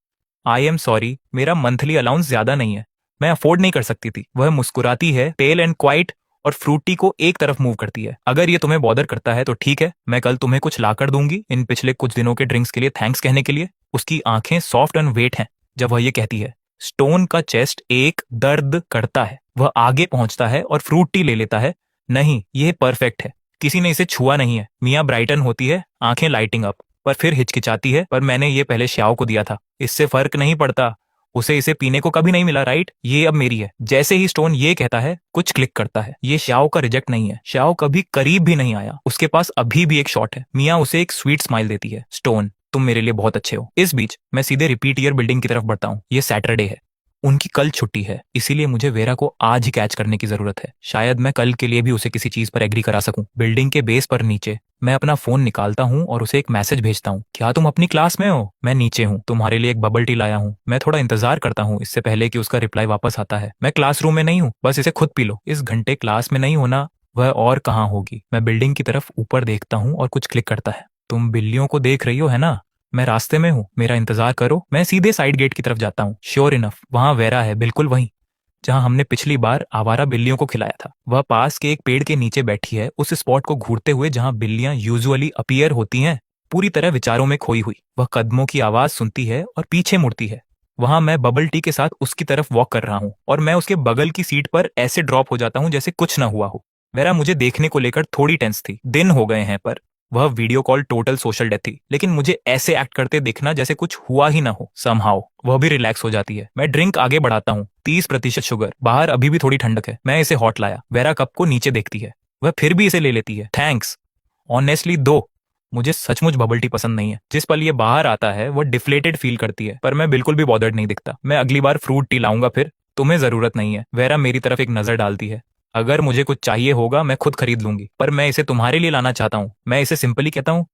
आई एम सॉरी, मेरा मंथली अलाउंस ज्यादा नहीं है, मैं अफोर्ड नहीं कर सकती थी। वह मुस्कुराती है, पेल एंड क्वाइट, और फ्रूटी को एक तरफ मूव करती है। अगर ये तुम्हें बॉदर करता है तो ठीक है, मैं कल तुम्हें कुछ लाकर दूंगी इन पिछले कुछ दिनों के ड्रिंक्स के लिए थैंक्स कहने के लिए। उसकी आंखें सॉफ्ट एंड वेट हैं जब वह ये कहती है। स्टोन का चेस्ट एक दर्द करता है। वह आगे पहुंचता है और फ्रूट टी ले लेता है। नहीं, यह परफेक्ट है, किसी ने इसे छुआ नहीं है। मिया ब्राइटन होती है, आंखें लाइटिंग अप, पर फिर हिचकिचाती है। पर मैंने ये पहले श्याओ को दिया था, इससे फर्क नहीं पड़ता। उसे इसे पीने को कभी नहीं मिला, राइट? ये अब मेरी है। जैसे ही स्टोन ये कहता है कुछ क्लिक करता है। ये श्याओ का रिजेक्ट नहीं है। श्याओ कभी करीब भी नहीं आया। उसके पास अभी भी एक शॉट है। मिया उसे एक स्वीट स्माइल देती है। स्टोन, तुम मेरे लिए बहुत अच्छे हो। इस बीच मैं सीधे रिपीट ईयर बिल्डिंग की तरफ बढ़ता हूँ। ये सैटरडे है, उनकी कल छुट्टी है, इसीलिए मुझे वेरा को आज ही कैच करने की जरूरत है। शायद मैं कल के लिए भी उसे किसी चीज पर एग्री करा सकूं। बिल्डिंग के बेस पर नीचे मैं अपना फोन निकालता हूँ और उसे एक मैसेज भेजता हूँ, क्या तुम अपनी क्लास में हो? मैं नीचे हूँ, तुम्हारे लिए एक बबल टी लाया हूँ। मैं थोड़ा इंतजार करता हूँ इससे पहले कि उसका रिप्लाई वापस आता है। मैं क्लासरूम में नहीं हूँ, बस इसे खुद पी लो। इस घंटे क्लास में नहीं होना, वह और कहाँ होगी? मैं बिल्डिंग की तरफ ऊपर देखता हूँ और कुछ क्लिक करता है। तुम बिल्लियों को देख रही हो है ना? मैं रास्ते में हूँ, मेरा इंतजार करो। मैं सीधे साइड गेट की तरफ जाता हूँ। श्योर इनफ वहां वेरा है, बिल्कुल वहीं जहां हमने पिछली बार आवारा बिल्लियों को खिलाया था। वह पास के एक पेड़ के नीचे बैठी है, उस स्पॉट को घूरते हुए जहां बिल्लियां यूजुअली अपीयर होती हैं, पूरी तरह विचारों में खोई हुई। वह कदमों की आवाज सुनती है और पीछे मुड़ती है। वहां मैं बबल टी के साथ उसकी तरफ वॉक कर रहा हूँ और मैं उसके बगल की सीट पर ऐसे ड्रॉप हो जाता हूँ जैसे कुछ ना हुआ हो। वेरा मुझे देखने को लेकर थोड़ी टेंस थी। दिन हो गए हैं पर वह video call total social death थी, लेकिन मुझे ऐसे एक्ट करते देखना जैसे कुछ हुआ ही ना हो, समहाउ वह भी रिलैक्स हो जाती है। मैं ड्रिंक आगे बढ़ाता हूँ। 30% शुगर, बाहर अभी भी थोड़ी ठंडक है। मैं इसे हॉट लाया। वेरा कप को नीचे देखती है, वह फिर भी इसे ले लेती है। थैंक्स ऑनेस्टली दो। मुझे सचमुच बबल टी पसंद नहीं है। जिस पल ये बाहर आता है वह डिफ्लेटेड फील करती है, पर मैं बिल्कुल भी बॉदर्ड नहीं दिखता। मैं अगली बार फ्रूट टी लाऊंगा फिर। तुम्हें जरूरत नहीं है। वेरा मेरी तरफ एक नजर डालती है। अगर मुझे कुछ चाहिए होगा मैं खुद खरीद लूंगी, पर मैं इसे तुम्हारे लिए लाना चाहता हूँ। मैं इसे सिंपली कहता हूँ,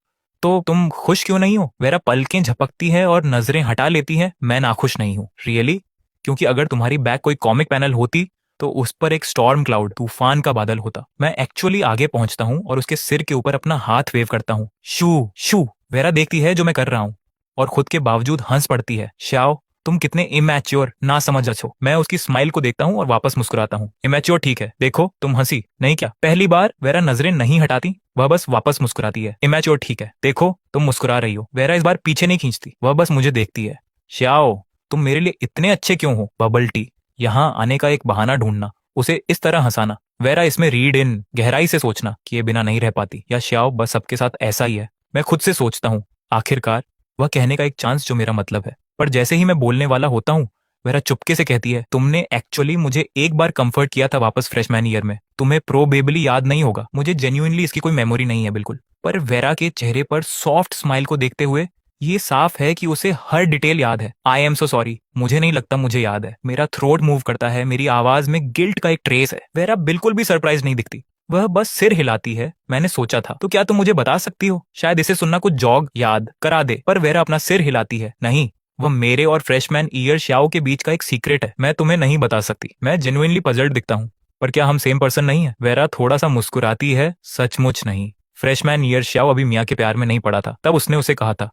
तो तुम खुश क्यों नहीं हो? वेरा पलकें झपकती है और नजरें हटा लेती है। मैं नाखुश नहीं हूँ। रियली? क्योंकि अगर तुम्हारी बैग कोई कॉमिक पैनल होती तो उस पर एक स्टॉर्म क्लाउड, तूफान का बादल होता। मैं एक्चुअली आगे पहुंचता हूँ और उसके सिर के ऊपर अपना हाथ वेव करता हूँ। शू शू। वेरा देखती है जो मैं कर रहा हूँ और खुद के बावजूद हंस पड़ती है। श्याओ, तुम कितने इमैच्योर, ना समझ हो। मैं उसकी स्माइल को देखता हूँ और वापस मुस्कुराता हूँ। इमैच्योर ठीक है, देखो तुम हंसी नहीं क्या? पहली बार वेरा नजरें नहीं हटाती, वह बस वापस मुस्कुराती है। इमैच्योर ठीक है, देखो तुम मुस्कुरा रही हो। वेरा इस बार पीछे नहीं खींचती, वह बस मुझे देखती है। श्याओ, तुम मेरे लिए इतने अच्छे क्यों हो? Bubble tea. यहाँ आने का एक बहाना ढूंढना, उसे इस तरह हंसाना। वेरा इसमें रीड इन, गहराई से सोचना कि ये बिना नहीं रह पाती, या श्याओ बस सबके साथ ऐसा ही है। मैं खुद से सोचता हूँ, आखिरकार वह कहने का एक चांस जो मेरा मतलब है। पर जैसे ही मैं बोलने वाला होता हूँ, वेरा चुपके से कहती है, तुमने एक्चुअली मुझे एक बार कंफर्ट किया था वापस फ्रेशमैन ईयर में। तुम्हें प्रोबेबली याद नहीं होगा। मुझे जेन्युइनली इसकी कोई मेमोरी नहीं है बिल्कुल। पर वेरा के चेहरे पर सॉफ्ट स्माइल को देखते हुए ये साफ है कि उसे हर डिटेल याद है। आई एम सो सॉरी, मुझे नहीं लगता मुझे याद है। मेरा थ्रोट मूव करता है, मेरी आवाज में गिल्ट का एक ट्रेस है। वेरा बिल्कुल भी सरप्राइज नहीं दिखती, वह बस सिर हिलाती है। मैंने सोचा था, तो क्या तुम मुझे बता सकती हो? शायद इसे सुनना कुछ जॉग याद करा दे। पर वेरा अपना सिर हिलाती है। नहीं, वह मेरे और फ्रेशमैन ईयर श्याओ के बीच का एक सीक्रेट है। मैं तुम्हें नहीं बता सकती। मैं जेन्युइनली पजल्ड दिखता हूँ। पर क्या हम सेम पर्सन नहीं है? वेरा थोड़ा सा मुस्कुराती है। सचमुच नहीं। फ्रेशमैन ईयर श्याओ अभी मियाँ के प्यार में नहीं पड़ा था, तब उसने उसे कहा था,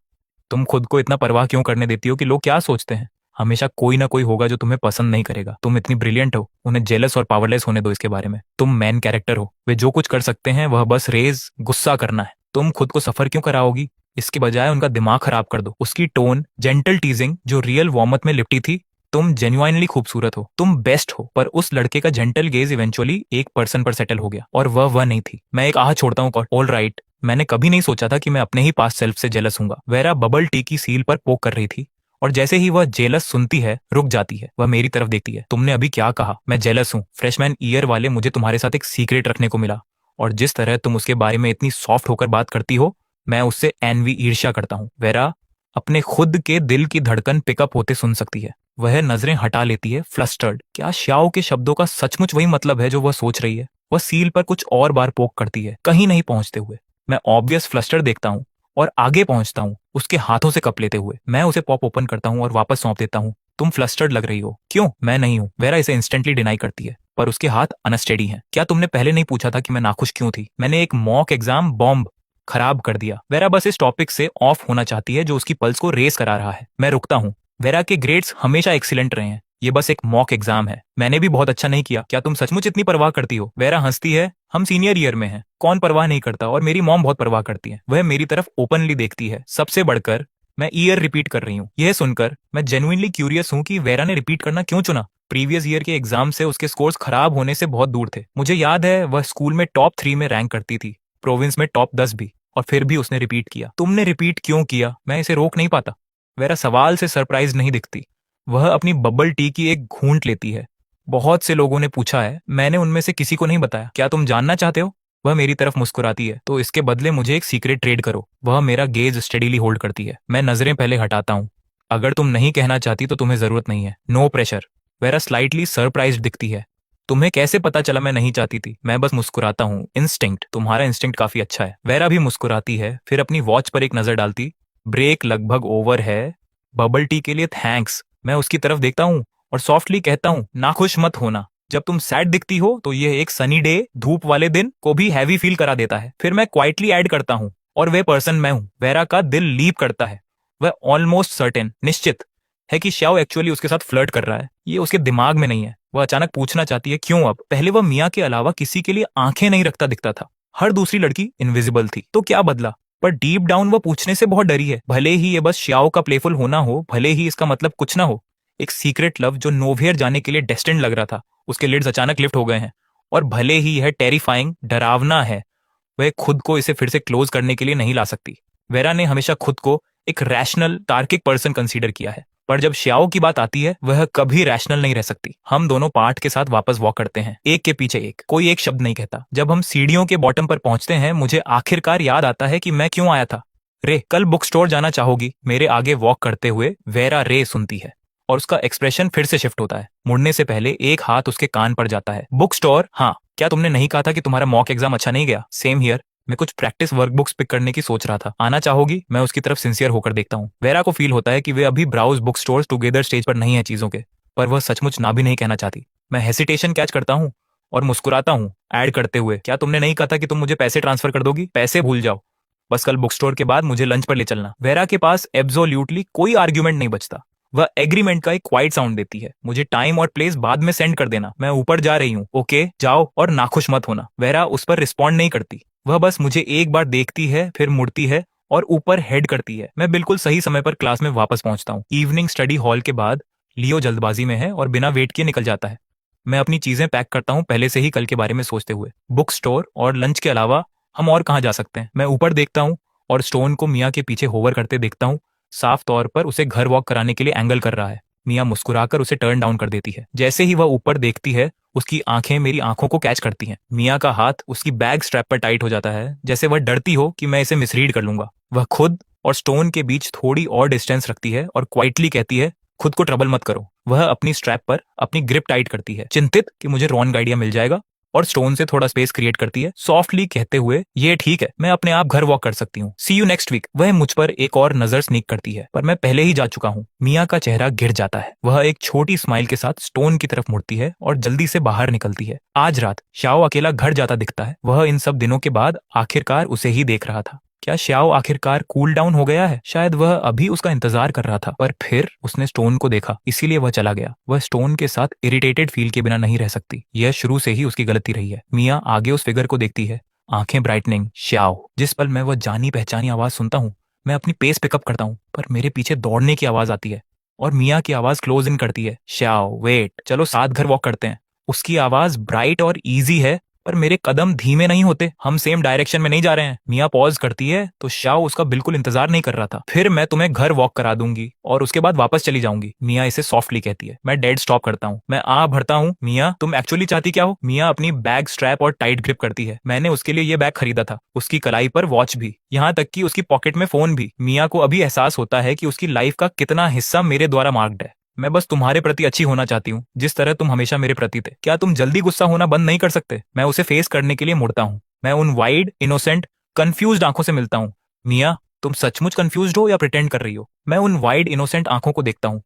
तुम खुद को इतना परवाह क्यों करने देती हो कि लोग क्या सोचते हैं? हमेशा कोई ना कोई होगा जो तुम्हें पसंद नहीं करेगा। तुम इतनी ब्रिलियंट हो, उन्हें जेलस और पावरलेस होने दो इसके बारे में। तुम मेन कैरेक्टर हो, वे जो कुछ कर सकते हैं वह बस रेज गुस्सा करना है। तुम खुद को सफर क्यों कराओगी? इसके बजाय उनका दिमाग खराब कर दो। उसकी टोन, जेंटल टीजिंग जो रियल वार्मथ में लिपटी थी। तुम जेन्युइनली खूबसूरत हो, तुम बेस्ट हो। पर उस लड़के का जेंटल गेज इवेंचुअली एक पर्सन पर सेटल हो गया और वह नहीं थी। मैं एक आह छोड़ता हूँ। ऑल राइट, मैंने कभी नहीं सोचा था कि मैं अपने ही पास सेल्फ से जेलस हूंगा। वेरा बबल टी की सील पर पोक कर रही थी और जैसे ही वह जेलस सुनती है रुक जाती है। वह मेरी तरफ देखती है। तुमने अभी क्या कहा? मैं जेलस हूँ फ्रेशमैन ईयर वाले, मुझे तुम्हारे साथ एक सीक्रेट रखने को मिला और जिस तरह तुम उसके बारे में इतनी सॉफ्ट होकर बात करती हो, मैं उससे एनवी ईर्ष्या करता हूँ। वेरा अपने खुद के दिल की धड़कन पिकअप होते सुन सकती है। वह नजरें हटा लेती है, फ्लस्टर्ड। क्या श्याओ के शब्दों का सचमुच वही मतलब है जो वह सोच रही है? वह सील पर कुछ और बार पोक करती है, कहीं नहीं पहुंचते हुए। मैं ऑब्वियस फ्लस्टर देखता हूँ और आगे पहुंचता हूँ, उसके हाथों से कप लेते हुए। मैं उसे पॉप ओपन करता हूँ और वापस सौंप देता हूँ। तुम फ्लस्टर्ड लग रही हो। क्यों? मैं नहीं हूँ। वेरा इसे इंस्टेंटली डिनाई करती है, पर उसके हाथ अनस्टेडी हैं। क्या तुमने पहले नहीं पूछा था कि मैं नाखुश क्यों थी? मैंने एक मॉक एग्जाम बॉम्ब खराब कर दिया। वेरा बस इस टॉपिक से ऑफ होना चाहती है जो उसकी पल्स को रेस करा रहा है। मैं रुकता हूँ। वेरा के ग्रेड्स हमेशा एक्सीलेंट रहे हैं, ये बस एक मॉक एग्जाम है। मैंने भी बहुत अच्छा नहीं किया। क्या तुम सचमुच इतनी परवाह करती हो? वेरा हंसती है। हम सीनियर ईयर में हैं, कौन परवाह नहीं करता? और मेरी मॉम बहुत परवाह करती है। वह मेरी तरफ ओपनली देखती है। सबसे बढ़कर मैं ईयर रिपीट कर रही हूँ। यह सुनकर मैं जेन्युइनली क्यूरियस हूँ कि वेरा ने रिपीट करना क्यों चुना। प्रीवियस ईयर के एग्जाम से उसके स्कोर्स खराब होने से बहुत दूर थे। मुझे याद है वह स्कूल में टॉप 3 में रैंक करती थी, प्रोविंस में टॉप 10 भी, और फिर भी उसने रिपीट किया। तुमने रिपीट क्यों किया? मैं इसे रोक नहीं पाता। वेरा सवाल से सरप्राइज नहीं दिखती। वह अपनी बबल टी की एक घूंट लेती है। बहुत से लोगों ने पूछा है, मैंने उनमें से किसी को नहीं बताया। क्या तुम जानना चाहते हो? वह मेरी तरफ मुस्कुराती है। तो इसके बदले मुझे एक सीक्रेट ट्रेड करो। वह मेरा गेज स्टेडीली होल्ड करती है। मैं नजरें पहले हटाता हूँ। अगर तुम नहीं कहना चाहती तो तुम्हें जरूरत नहीं है। No pressure. Vera slightly surprised दिखती है। तुम्हें कैसे पता चला मैं नहीं चाहती थी? मैं बस मुस्कुराता हूँ। इंस्टिंक्ट। तुम्हारा इंस्टिंक्ट काफी अच्छा है। वेरा भी मुस्कुराती है, फिर अपनी वॉच पर एक नजर डालती। ब्रेक लगभग ओवर है। बबल टी के लिए थैंक्स। मैं उसकी तरफ देखता हूँ और सॉफ्टली कहता हूँ, नाखुश मत होना। जब तुम सैड दिखती हो तो यह एक सनी डे, धूप वाले दिन को भी हैवी फील करा देता है। फिर मैं क्वाइटली ऐड करता हूँ, और वे पर्सन मैं हूँ। वेरा का दिल लीप करता है। वह ऑलमोस्ट सर्टेन, निश्चित है कि श्याओ एक्चुअली उसके साथ फ्लर्ट कर रहा है। ये उसके दिमाग में नहीं है। वह अचानक पूछना चाहती है, क्यों अब? पहले वह मिया के अलावा किसी के लिए आंखें नहीं रखता दिखता था। हर दूसरी लड़की इनविजिबल थी। तो क्या बदला? पर डीप डाउन वो पूछने से बहुत डरी है। भले ही ये बस श्याओ का प्लेफुल होना हो, भले ही इसका मतलब कुछ ना हो। एक सीक्रेट लव जो नोवेयर जाने के लिए डेस्टिन्ड लग रहा था, उसके लिड्स अचानक लिफ्ट हो गए हैं। और भले ही यह टेरिफाइंग, डरावना है, वह खुद को इसे फिर से क्लोज करने के लिए नहीं ला सकती। वेरा ने हमेशा खुद को एक रैशनल, तार्किक पर्सन कंसीडर किया है, पर जब श्याओ की बात आती है, वह कभी रैशनल नहीं रह सकती। हम दोनों पार्ट के साथ वापस वॉक करते हैं, एक के पीछे एक। कोई एक शब्द नहीं कहता। जब हम सीढ़ियों के बॉटम पर पहुंचते हैं, मुझे आखिरकार याद आता है कि मैं क्यों आया था। रे, कल बुक स्टोर जाना चाहोगी? मेरे आगे वॉक करते हुए वेरा रे सुनती है, और उसका एक्सप्रेशन फिर से शिफ्ट होता है। मुड़ने से पहले एक हाथ उसके कान पर जाता है। Book store? हाँ। क्या तुमने नहीं कहा था कि तुम्हारा मॉक एग्जाम अच्छा नहीं गया? Same here. मैं कुछ प्रैक्टिस वर्कबुक्स पिक करने की सोच रहा था। आना चाहोगी? मैं उसकी तरफ सिंसियर होकर देखता हूँ। वेरा को फील होता है कि वे अभी browse book stores together stage पर नहीं है चीजों के, पर वह सचमुच ना भी नहीं कहना चाहती। मैं हेसिटेशन कैच करता हूँ और मुस्कुराता हूँ, ऐड करते हुए, क्या तुमने नहीं कहा था कि तुम मुझे पैसे ट्रांसफर कर दोगी? पैसे भूल जाओ, बस कल बुक स्टोर के बाद मुझे लंच पर ले चलना। वेरा के पास एब्सोल्यूटली कोई आर्ग्यूमेंट नहीं बचता। वह एग्रीमेंट का एक क्वाइट साउंड देती है। मुझे टाइम और प्लेस बाद में सेंड कर देना, मैं ऊपर जा रही हूँ। ओके, जाओ और नाखुश मत होना। वेरा उस पर रिस्पॉन्ड नहीं करती। वह बस मुझे एक बार देखती है, फिर मुड़ती है और ऊपर हेड करती है। मैं बिल्कुल सही समय पर क्लास में वापस पहुंचता हूँ। इवनिंग स्टडी हॉल के बाद लियो जल्दबाजी में है और बिना वेट किए निकल जाता है। मैं अपनी चीजें पैक करता हूँ, पहले से ही कल के बारे में सोचते हुए। बुक स्टोर और लंच के अलावा हम और कहाँ जा सकते हैं? मैं ऊपर देखता हूँ और स्टोन को मिया के पीछे होवर करते देखता हूँ। साफ तौर पर उसे घर वॉक कराने के लिए एंगल कर रहा है। मिया मुस्कुराकर उसे टर्न डाउन कर देती है। जैसे ही वह ऊपर देखती है, उसकी आंखें मेरी आंखों को कैच करती हैं। मिया का हाथ उसकी बैग स्ट्रैप पर टाइट हो जाता है, जैसे वह डरती हो कि मैं इसे मिसरीड कर लूंगा। वह खुद और स्टोन के बीच थोड़ी और डिस्टेंस रखती है और क्वाइटली कहती है, खुद को ट्रबल मत करो। वह अपनी स्ट्रैप पर अपनी ग्रिप टाइट करती है, चिंतित कि मुझे रॉन्ग आइडिया मिल जाएगा, और स्टोन से थोड़ा स्पेस क्रिएट करती है, सॉफ्टली कहते हुए, ये ठीक है, मैं अपने आप घर वॉक कर सकती हूँ। सी यू नेक्स्ट वीक। वह मुझ पर एक और नजर स्नीक करती है, पर मैं पहले ही जा चुका हूँ। मिया का चेहरा गिर जाता है। वह एक छोटी स्माइल के साथ स्टोन की तरफ मुड़ती है और जल्दी से बाहर निकलती है। आज रात श्याओ अकेला घर जाता दिखता है। वह इन सब दिनों के बाद आखिरकार उसे ही देख रहा था। क्या श्याओ आखिरकार कूल डाउन हो गया है? शायद वह अभी उसका इंतजार कर रहा था, पर फिर उसने स्टोन को देखा, इसीलिए वह चला गया। वह स्टोन के साथ इरिटेटेड फील के बिना नहीं रह सकती। यह शुरू से ही उसकी गलती रही है। मिया आगे उस फिगर को देखती है, आंखें ब्राइटनिंग। श्याओ। जिस पल मैं वह जानी पहचानी आवाज सुनता हूँ, मैं अपनी पेस पिकअप करता हूँ, पर मेरे पीछे दौड़ने की आवाज आती है और मिया की आवाज क्लोज इन करती है। श्याओ, वेट, चलो साथ घर वॉक करते हैं। उसकी आवाज ब्राइट और ईजी है, पर मेरे कदम धीमे नहीं होते। हम सेम डायरेक्शन में नहीं जा रहे हैं। मिया पॉज करती है तो श्याओ उसका बिल्कुल इंतजार नहीं कर रहा था। फिर मैं तुम्हें घर वॉक करा दूंगी और उसके बाद वापस चली जाऊंगी, मिया इसे सॉफ्टली कहती है। मैं डेड स्टॉप करता हूँ। मैं भरता हूँ, मिया तुम एक्चुअली चाहती क्या हो? मिया अपनी बैग स्ट्रैप और टाइट ग्रिप करती है। मैंने उसके लिए ये बैग खरीदा था, उसकी कलाई पर वॉच भी, यहाँ तक कि उसकी पॉकेट में फोन भी। मिया को अभी एहसास होता है कि उसकी लाइफ का कितना हिस्सा मेरे द्वारा मार्क्ड है। मैं बस तुम्हारे प्रति अच्छी होना चाहती हूँ, जिस तरह तुम हमेशा मेरे प्रति थे। क्या तुम जल्दी गुस्सा होना बंद नहीं कर सकते? मैं उसे फेस करने के लिए मुड़ता हूँ। मैं उन वाइड, इनोसेंट, कंफ्यूज्ड आंखों से मिलता हूँ। मिया, तुम सचमुच कंफ्यूज्ड हो या प्रिटेंड कर रही हो? मैं उन वाइड, इनोसेंट आंखों को देखता हूँ।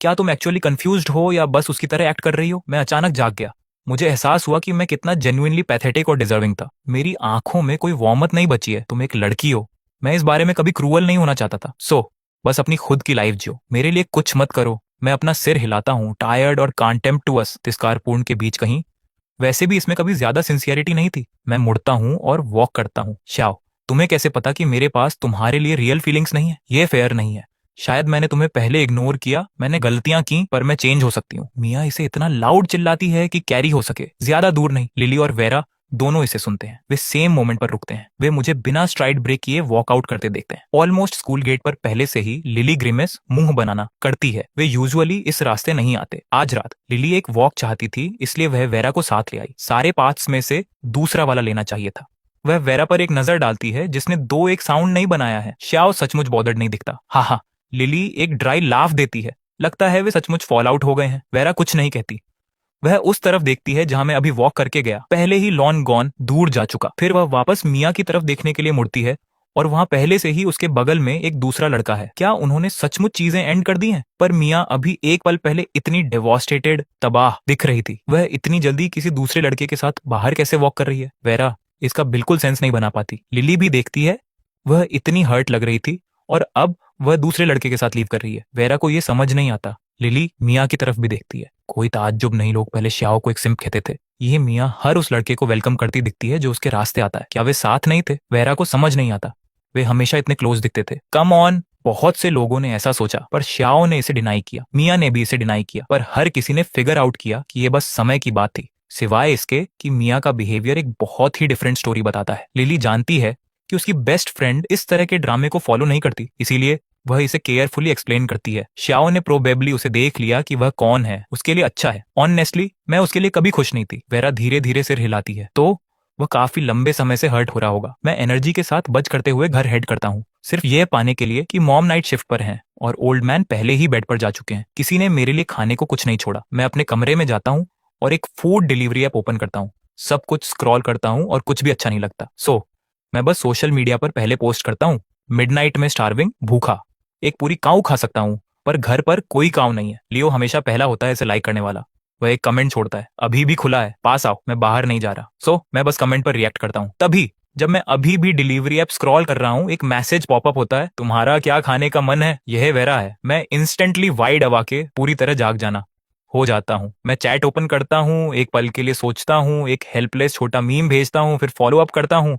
क्या तुम एक्चुअली कंफ्यूज्ड हो या बस उसकी तरह एक्ट कर रही हो? मैं अचानक जाग गया। मुझे एहसास हुआ कि मैं कितना जेन्युइनली पैथेटिक और डिजर्विंग था। मेरी आंखों में कोई वार्मथ नहीं बची है। तुम एक लड़की हो। मैं इस बारे में कभी क्रूअल नहीं होना चाहता था। बस अपनी खुद की लाइफ जियो, मेरे लिए कुछ मत करो। मैं अपना सिर हिलाता हूँ, टायर्ड और कांटेम्प्टुअस, तिरस्कारपूर्ण के बीच कहीं। वैसे भी इसमें कभी ज्यादा सिंसियरिटी नहीं थी। मैं मुड़ता हूँ और वॉक करता हूँ। श्याओ, तुम्हें कैसे पता कि मेरे पास तुम्हारे लिए रियल फीलिंग्स नहीं है? ये फेयर नहीं है। शायद मैंने तुम्हें पहले इग्नोर किया, मैंने गलतियां की, पर मैं चेंज हो सकती हूँ। मिया इसे इतना लाउड चिल्लाती है कि कैरी हो सके। ज्यादा दूर नहीं। लिली और वेरा दोनों इसे सुनते हैं। वे सेम मोमेंट पर रुकते हैं। वे मुझे बिना स्ट्राइड ब्रेक किए वॉकआउट करते देखते हैं। ऑलमोस्ट स्कूल गेट पर पहले से ही लिली ग्रिमेस मुंह बनाना करती है। वे यूजुअली इस रास्ते नहीं आते। आज रात लिली एक वॉक चाहती थी, इसलिए वह वेरा को साथ ले आई। सारे पाथ्स में से दूसरा वाला लेना चाहिए था। वह वेरा पर एक नजर डालती है, जिसने दो एक साउंड नहीं बनाया है। श्याओ सचमुच बॉदर्ड नहीं दिखता। हाँ। लिली एक ड्राई लाफ देती है। लगता है वे सचमुच फॉल आउट हो गए हैं। वेरा कुछ नहीं कहती। वह उस तरफ देखती है जहां मैं अभी वॉक करके गया, पहले ही लॉन गॉन दूर जा चुका। फिर वह वापस मिया की तरफ देखने के लिए मुड़ती है और वहां पहले से ही उसके बगल में एक दूसरा लड़का है। क्या उन्होंने सचमुच चीजें एंड कर दी हैं? पर मिया अभी एक पल पहले इतनी डेवास्टेटेड, तबाह दिख रही थी। वह इतनी जल्दी किसी दूसरे लड़के के साथ बाहर कैसे वॉक कर रही है? वेरा इसका बिल्कुल सेंस नहीं बना पाती। लिली भी देखती है, वह इतनी हर्ट लग रही थी और अब वह दूसरे लड़के के साथ लीव कर रही है। वेरा को यह समझ नहीं आता। लिली मिया की तरफ भी देखती है। कोई ताज्जुब नहीं, लोग पहले श्याओ को एक सिम्प कहते थे। ये मिया हर उस लड़के को वेलकम करती दिखती है जो उसके रास्ते आता है। क्या वे साथ नहीं थे? वेरा को समझ नहीं आता। वे हमेशा इतने क्लोज दिखते थे। कम ऑन, बहुत से लोगों ने ऐसा सोचा, पर श्याओ ने इसे डिनाई किया, मिया ने भी इसे डिनाई किया, पर हर किसी ने फिगर आउट किया कि यह बस समय की बात थी। सिवाय इसके कि मिया का बिहेवियर एक बहुत ही डिफरेंट स्टोरी बताता है। लिली जानती है कि उसकी बेस्ट फ्रेंड इस तरह के ड्रामे को फॉलो नहीं करती, इसीलिए वह इसे केयरफुली एक्सप्लेन करती है। श्याओ ने प्रोबेबली उसे देख लिया कि वह कौन है, उसके लिए अच्छा है। ऑनेस्टली मैं उसके लिए कभी खुश नहीं थी। वेरा धीरे धीरे सिर हिलाती है। तो वह काफी लंबे समय से हर्ट हो रहा होगा। मैं एनर्जी के साथ बच करते हुए घर हेड करता हूँ, सिर्फ यह पाने के लिए कि मॉम नाइट शिफ्ट पर हैं और ओल्ड मैन पहले ही बेड पर जा चुके हैं। किसी ने मेरे लिए खाने को कुछ नहीं छोड़ा। मैं अपने कमरे में जाता हूँ और एक फूड डिलीवरी ऐप ओपन करता हूँ। सब कुछ स्क्रॉल करता हूँ और कुछ भी अच्छा नहीं लगता। मैं बस सोशल मीडिया पर पहले पोस्ट करता हूँ, मिडनाइट में स्टार्विंग, भूखा, एक पूरी काऊ खा सकता हूँ, पर घर पर कोई काऊ नहीं है। लियो हमेशा पहला होता है इसे लाइक करने वाला। वह एक कमेंट छोड़ता है, अभी भी खुला है, पास आओ, मैं बाहर नहीं जा रहा। मैं बस कमेंट पर रिएक्ट करता हूँ। तभी जब मैं अभी भी डिलीवरी ऐप स्क्रॉल कर रहा हूँ, एक मैसेज पॉपअप होता है, तुम्हारा क्या खाने का मन है? यह वेरा है। मैं इंस्टेंटली वाइड अवा के पूरी तरह जाग जाना हो जाता हूँ। मैं चैट ओपन करता हूँ, एक पल के लिए सोचता हूँ, एक हेल्पलेस छोटा मीम भेजता हूँ, फिर फॉलो अप करता हूँ।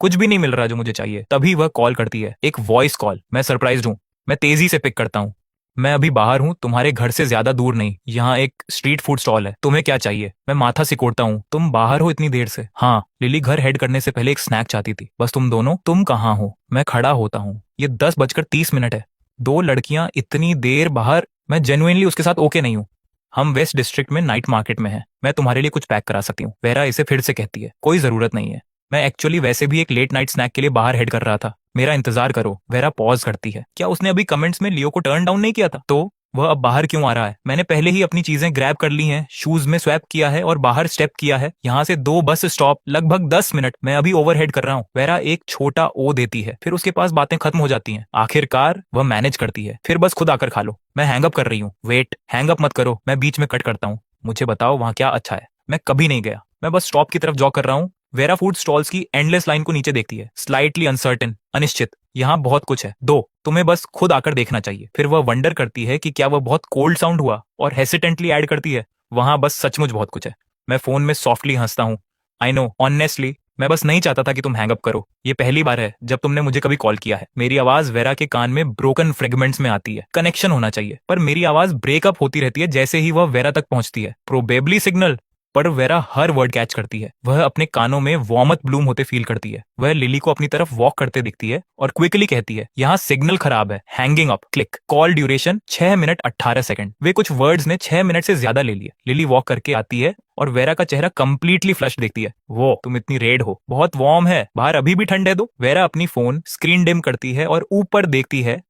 कुछ भी नहीं मिल रहा जो मुझे चाहिए। तभी वह कॉल करती है, एक वॉइस कॉल। मैं सरप्राइज्ड हूँ। मैं तेजी से पिक करता हूँ। मैं अभी बाहर हूँ, तुम्हारे घर से ज्यादा दूर नहीं। यहाँ एक स्ट्रीट फूड स्टॉल है, तुम्हें क्या चाहिए? मैं माथा सिकोड़ता हूँ। तुम बाहर हो इतनी देर से? हाँ। लिली घर हेड करने से पहले एक स्नैक चाहती थी, बस तुम दोनों। तुम कहाँ हो? मैं खड़ा होता हूँ। ये 10:30 है। दो लड़कियां इतनी देर बाहर। मैं जेन्युइनली उसके साथ ओके नहीं हूँ। हम वेस्ट डिस्ट्रिक्ट में नाइट मार्केट में हैं। मैं तुम्हारे लिए कुछ पैक करा सकती हूँ। वेरा इसे फिर से कहती है, कोई जरूरत नहीं है। मैं एक्चुअली वैसे भी एक लेट नाइट स्नैक के लिए बाहर हेड कर रहा था। मेरा इंतजार करो। वेरा पॉज करती है। क्या उसने अभी कमेंट्स में लियो को टर्न डाउन नहीं किया था? तो वह अब बाहर क्यों आ रहा है? मैंने पहले ही अपनी चीजें ग्रैब कर ली हैं, शूज में स्वैप किया है और बाहर स्टेप किया है। यहाँ से 2 बस स्टॉप, लगभग 10 मिनट। मैं अभी ओवरहेड कर रहा हूँ। वेरा एक छोटा ओ देती है, फिर उसके पास बातें खत्म हो जाती हैं। आखिरकार वह मैनेज करती है, फिर बस खुद आकर खा लो। मैं हैंग अप कर रही हूँ। वेट, हैंग अप मत करो। मैं बीच में कट करता हूँ। मुझे बताओ वहाँ क्या अच्छा है? मैं कभी नहीं गया। मैं बस स्टॉप की तरफ जॉग कर रहा हूँ। वेरा फूड स्टॉल्स की एंडलेस लाइन को नीचे देखती है, स्लाइटली अनसर्टेन, अनिश्चित। यहाँ बहुत कुछ है। तुम्हें बस खुद आकर देखना चाहिए। फिर वह वंडर करती है कि क्या वह बहुत कोल्ड साउंड हुआ, और हेसिटेंटली ऐड करती है, वहां बस सचमुच बहुत कुछ है। मैं फोन में सॉफ्टली हंसता हूँ। आई नो, ऑनेस्टली मैं बस नहीं चाहता था कि तुम हैंग अप करो। ये पहली बार है जब तुमने मुझे कभी कॉल किया है। मेरी आवाज वेरा के कान में ब्रोकन फ्रेगमेंट्स में आती है। कनेक्शन होना चाहिए, पर मेरी आवाज ब्रेकअप होती रहती है जैसे ही वह वेरा तक पहुंचती है। प्रोबेबली सिग्नल, पर वेरा हर वर्ड कैच करती है। वह अपने कानों में वार्मथ ब्लूम होते फील करती है। वह लिली को अपनी तरफ वॉक करते दिखती है और क्विकली कहती है, यहाँ सिग्नल खराब है, hanging up, click. Call duration 6 minute 18 second. वे कुछ वर्ड्स ने 6 मिनट से ज्यादा ले लिए। लिली वॉक करके आती है और वेरा का चेहरा कंप्लीटली फ्लश देखती है। वो तुम इतनी रेड हो, बहुत वार्म है, बाहर अभी भी ठंड है। दो। वेरा अपनी फोन स्क्रीन डिम करती है और ऊपर देखती है।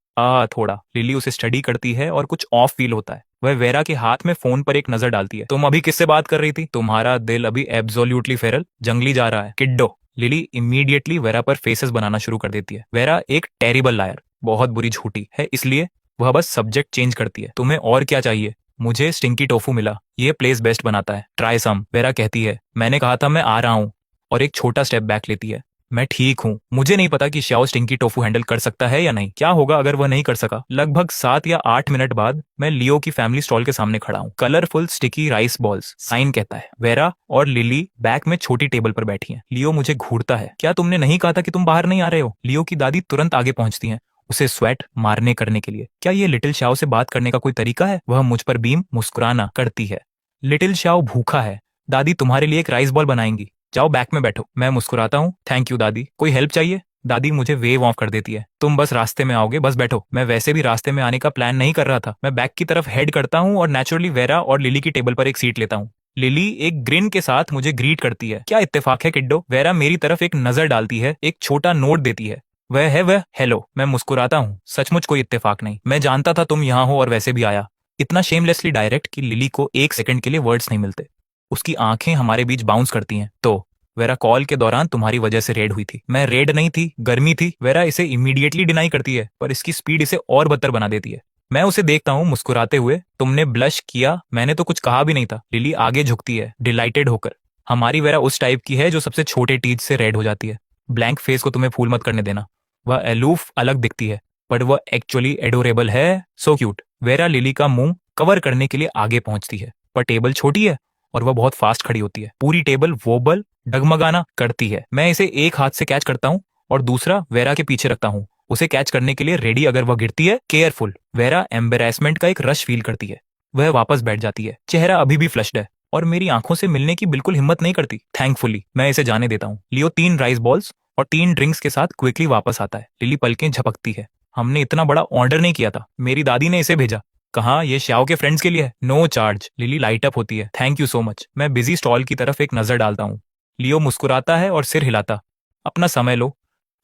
थोड़ा। लिली उसे स्टडी करती है और कुछ ऑफ फील होता है। वह वेरा के हाथ में फोन पर एक नजर डालती है। तुम अभी किससे बात कर रही थी? तुम्हारा दिल अभी एब्सोल्युटली फेरल, जंगली जा रहा है, किड्डो। लिली इमीडिएटली वेरा पर फेसेस बनाना शुरू कर देती है। वेरा एक टेरिबल लायर, बहुत बुरी झूठी है, इसलिए वह बस सब्जेक्ट चेंज करती है। तुम्हें और क्या चाहिए? मुझे स्टिंकी टोफू मिला, ये प्लेस बेस्ट बनाता है, ट्राई सम। वेरा कहती है, मैंने कहा था मैं आ रहा हूँ, और एक छोटा स्टेप बैक लेती है। मैं ठीक हूँ। मुझे नहीं पता कि श्याओ स्टिंकी टोफू हैंडल कर सकता है या नहीं। क्या होगा अगर वह नहीं कर सका? लगभग 7 या 8 मिनट बाद मैं लियो की फैमिली स्टॉल के सामने खड़ा हूँ। Colourful sticky rice balls, sign कहता है। वेरा और लिली बैक में छोटी टेबल पर बैठी हैं। लियो मुझे घूरता है। क्या तुमने नहीं कहा था कि तुम बाहर नहीं आ रहे हो? लियो की दादी तुरंत आगे पहुंचती है, उसे स्वेट मारने करने के लिए। क्या ये लिटिल श्याओ से बात करने का कोई तरीका है? वह मुझ पर बीम मुस्कुराना करती है। लिटिल श्याओ भूखा है, दादी तुम्हारे लिए एक राइस बॉल बनाएंगी, जाओ बैक में बैठो। मैं मुस्कुराता हूँ, थैंक यू दादी। कोई हेल्प चाहिए? दादी मुझे वेव ऑफ कर देती है, तुम बस रास्ते में आओगे, बस बैठो। मैं वैसे भी रास्ते में आने का प्लान नहीं कर रहा था। मैं बैक की तरफ हेड करता हूँ और नेचुरली वेरा और लिली की टेबल पर एक सीट लेता हूँ। लिली एक ग्रिन के साथ मुझे ग्रीट करती है। क्या इत्तेफाक है किड्डो? वेरा मेरी तरफ एक नजर डालती है, एक छोटा नोट देती है। वह हेलो। मैं मुस्कुराता हूँ, सचमुच कोई इत्तेफाक नहीं। मैं जानता था तुम यहाँ हो और वैसे भी आया। इतना शेमलेसली डायरेक्ट कि लिली को 1 सेकंड के लिए वर्ड्स नहीं मिलते। उसकी आंखें हमारे बीच बाउंस करती हैं। तो वेरा, कॉल के दौरान तुम्हारी वजह से रेड हुई थी। मैं रेड नहीं थी, गर्मी थी। वेरा इसे इमीडिएटली डिनाई करती है, पर इसकी स्पीड इसे और बदतर बना देती है। मैं उसे देखता हूँ मुस्कुराते हुए। तुमने ब्लश किया, मैंने तो कुछ कहा भी नहीं था। लिली आगे झुकती है डिलाइटेड होकर। हमारी वेरा उस टाइप की है जो सबसे छोटे टीज से रेड हो जाती है। ब्लैंक फेस को तुम्हें फूल मत करने देना। वह एलूफ अलग दिखती है, बट वह एक्चुअली एडोरेबल है। So cute. वेरा लिली का मुंह कवर करने के लिए आगे पहुंचती है, पर टेबल छोटी है और वह बहुत फास्ट खड़ी होती है। पूरी टेबल वोबल डगमगाना करती है। मैं इसे एक हाथ से कैच करता हूँ और दूसरा वेरा के पीछे रखता हूँ, उसे कैच करने के लिए रेडी अगर वह गिरती है। केयरफुल। वेरा एम्बेरेसमेंट का एक रश फील करती है। वह वापस बैठ जाती है। चेहरा अभी भी फ्लश्ड है और मेरी आंखों से मिलने की बिल्कुल हिम्मत नहीं करती। थैंकफुली मैं इसे जाने देता हूँ। लियो 3 राइस बॉल्स और 3 ड्रिंक्स के साथ क्विकली वापस आता है। लिली पलकें झपकती है। हमने इतना बड़ा ऑर्डर नहीं किया था, मेरी दादी ने इसे भेजा। कहा ये श्याओ के फ्रेंड्स के लिए है, no charge. Lily light up होती है। Thank you so much. मैं बिजी स्टॉल की तरफ एक नजर डालता हूँ। लियो मुस्कुराता है और सिर हिलाता। अपना समय लो,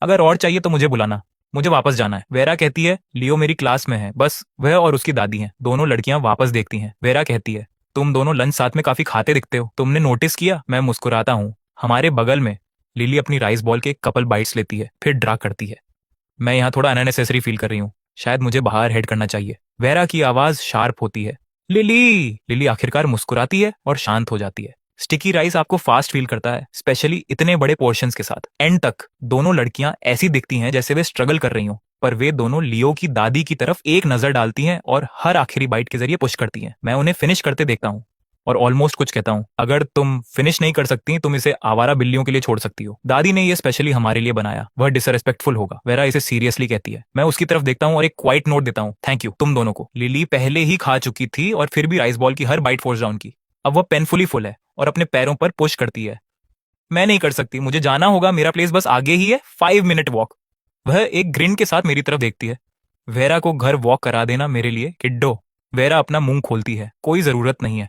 अगर और चाहिए तो मुझे बुलाना, मुझे वापस जाना है। वेरा कहती है लियो मेरी क्लास में है। बस वह और उसकी दादी हैं। दोनों लड़कियां वापस देखती हैं। वेरा कहती है तुम दोनों लंच साथ में काफी खाते दिखते हो, तुमने नोटिस किया? मैं मुस्कुराता हूँ। हमारे बगल में लिली अपनी राइस बॉल के एक कपल बाइट्स लेती है, फिर ड्रा करती है। मैं यहाँ थोड़ा अननेसेसरी फील कर रही हूँ, शायद मुझे बाहर हेड करना चाहिए। वेरा की आवाज शार्प होती है, लिली। लिली आखिरकार मुस्कुराती है और शांत हो जाती है। स्टिकी राइस आपको फास्ट फील करता है, स्पेशली इतने बड़े पोर्शंस के साथ। एंड तक दोनों लड़कियां ऐसी दिखती हैं जैसे वे स्ट्रगल कर रही हों, पर वे दोनों लियो की दादी की तरफ एक नजर डालती हैं और हर आखिरी बाइट के जरिए पुश करती हैं। मैं उन्हें फिनिश करते देखता हूँ और ऑलमोस्ट कुछ कहता हूँ, अगर तुम फिनिश नहीं कर सकती तुम इसे आवारा बिल्लियों के लिए छोड़ सकती हो। दादी ने ये स्पेशली हमारे लिए बनाया, वह डिसरेस्पेक्टफुल होगा। वेरा इसे सीरियसली कहती है। मैं उसकी तरफ देखता हूँ और एक क्वाइट नोट देता हूँ, थैंक यू तुम दोनों को। लिली पहले ही खा चुकी थी और फिर भी राइस बॉल की हर बाइट फोर्स डाउन की। अब वह पेनफुली फुल है और अपने पैरों पर पुश करती है। मैं नहीं कर सकती, मुझे जाना होगा, मेरा प्लेस बस आगे ही है, 5 मिनट वॉक। वह एक ग्रिन के साथ मेरी तरफ देखती है। वेरा को घर वॉक करा देना मेरे लिए, किड्डो। वेरा अपना मुंह खोलती है, कोई जरूरत नहीं है।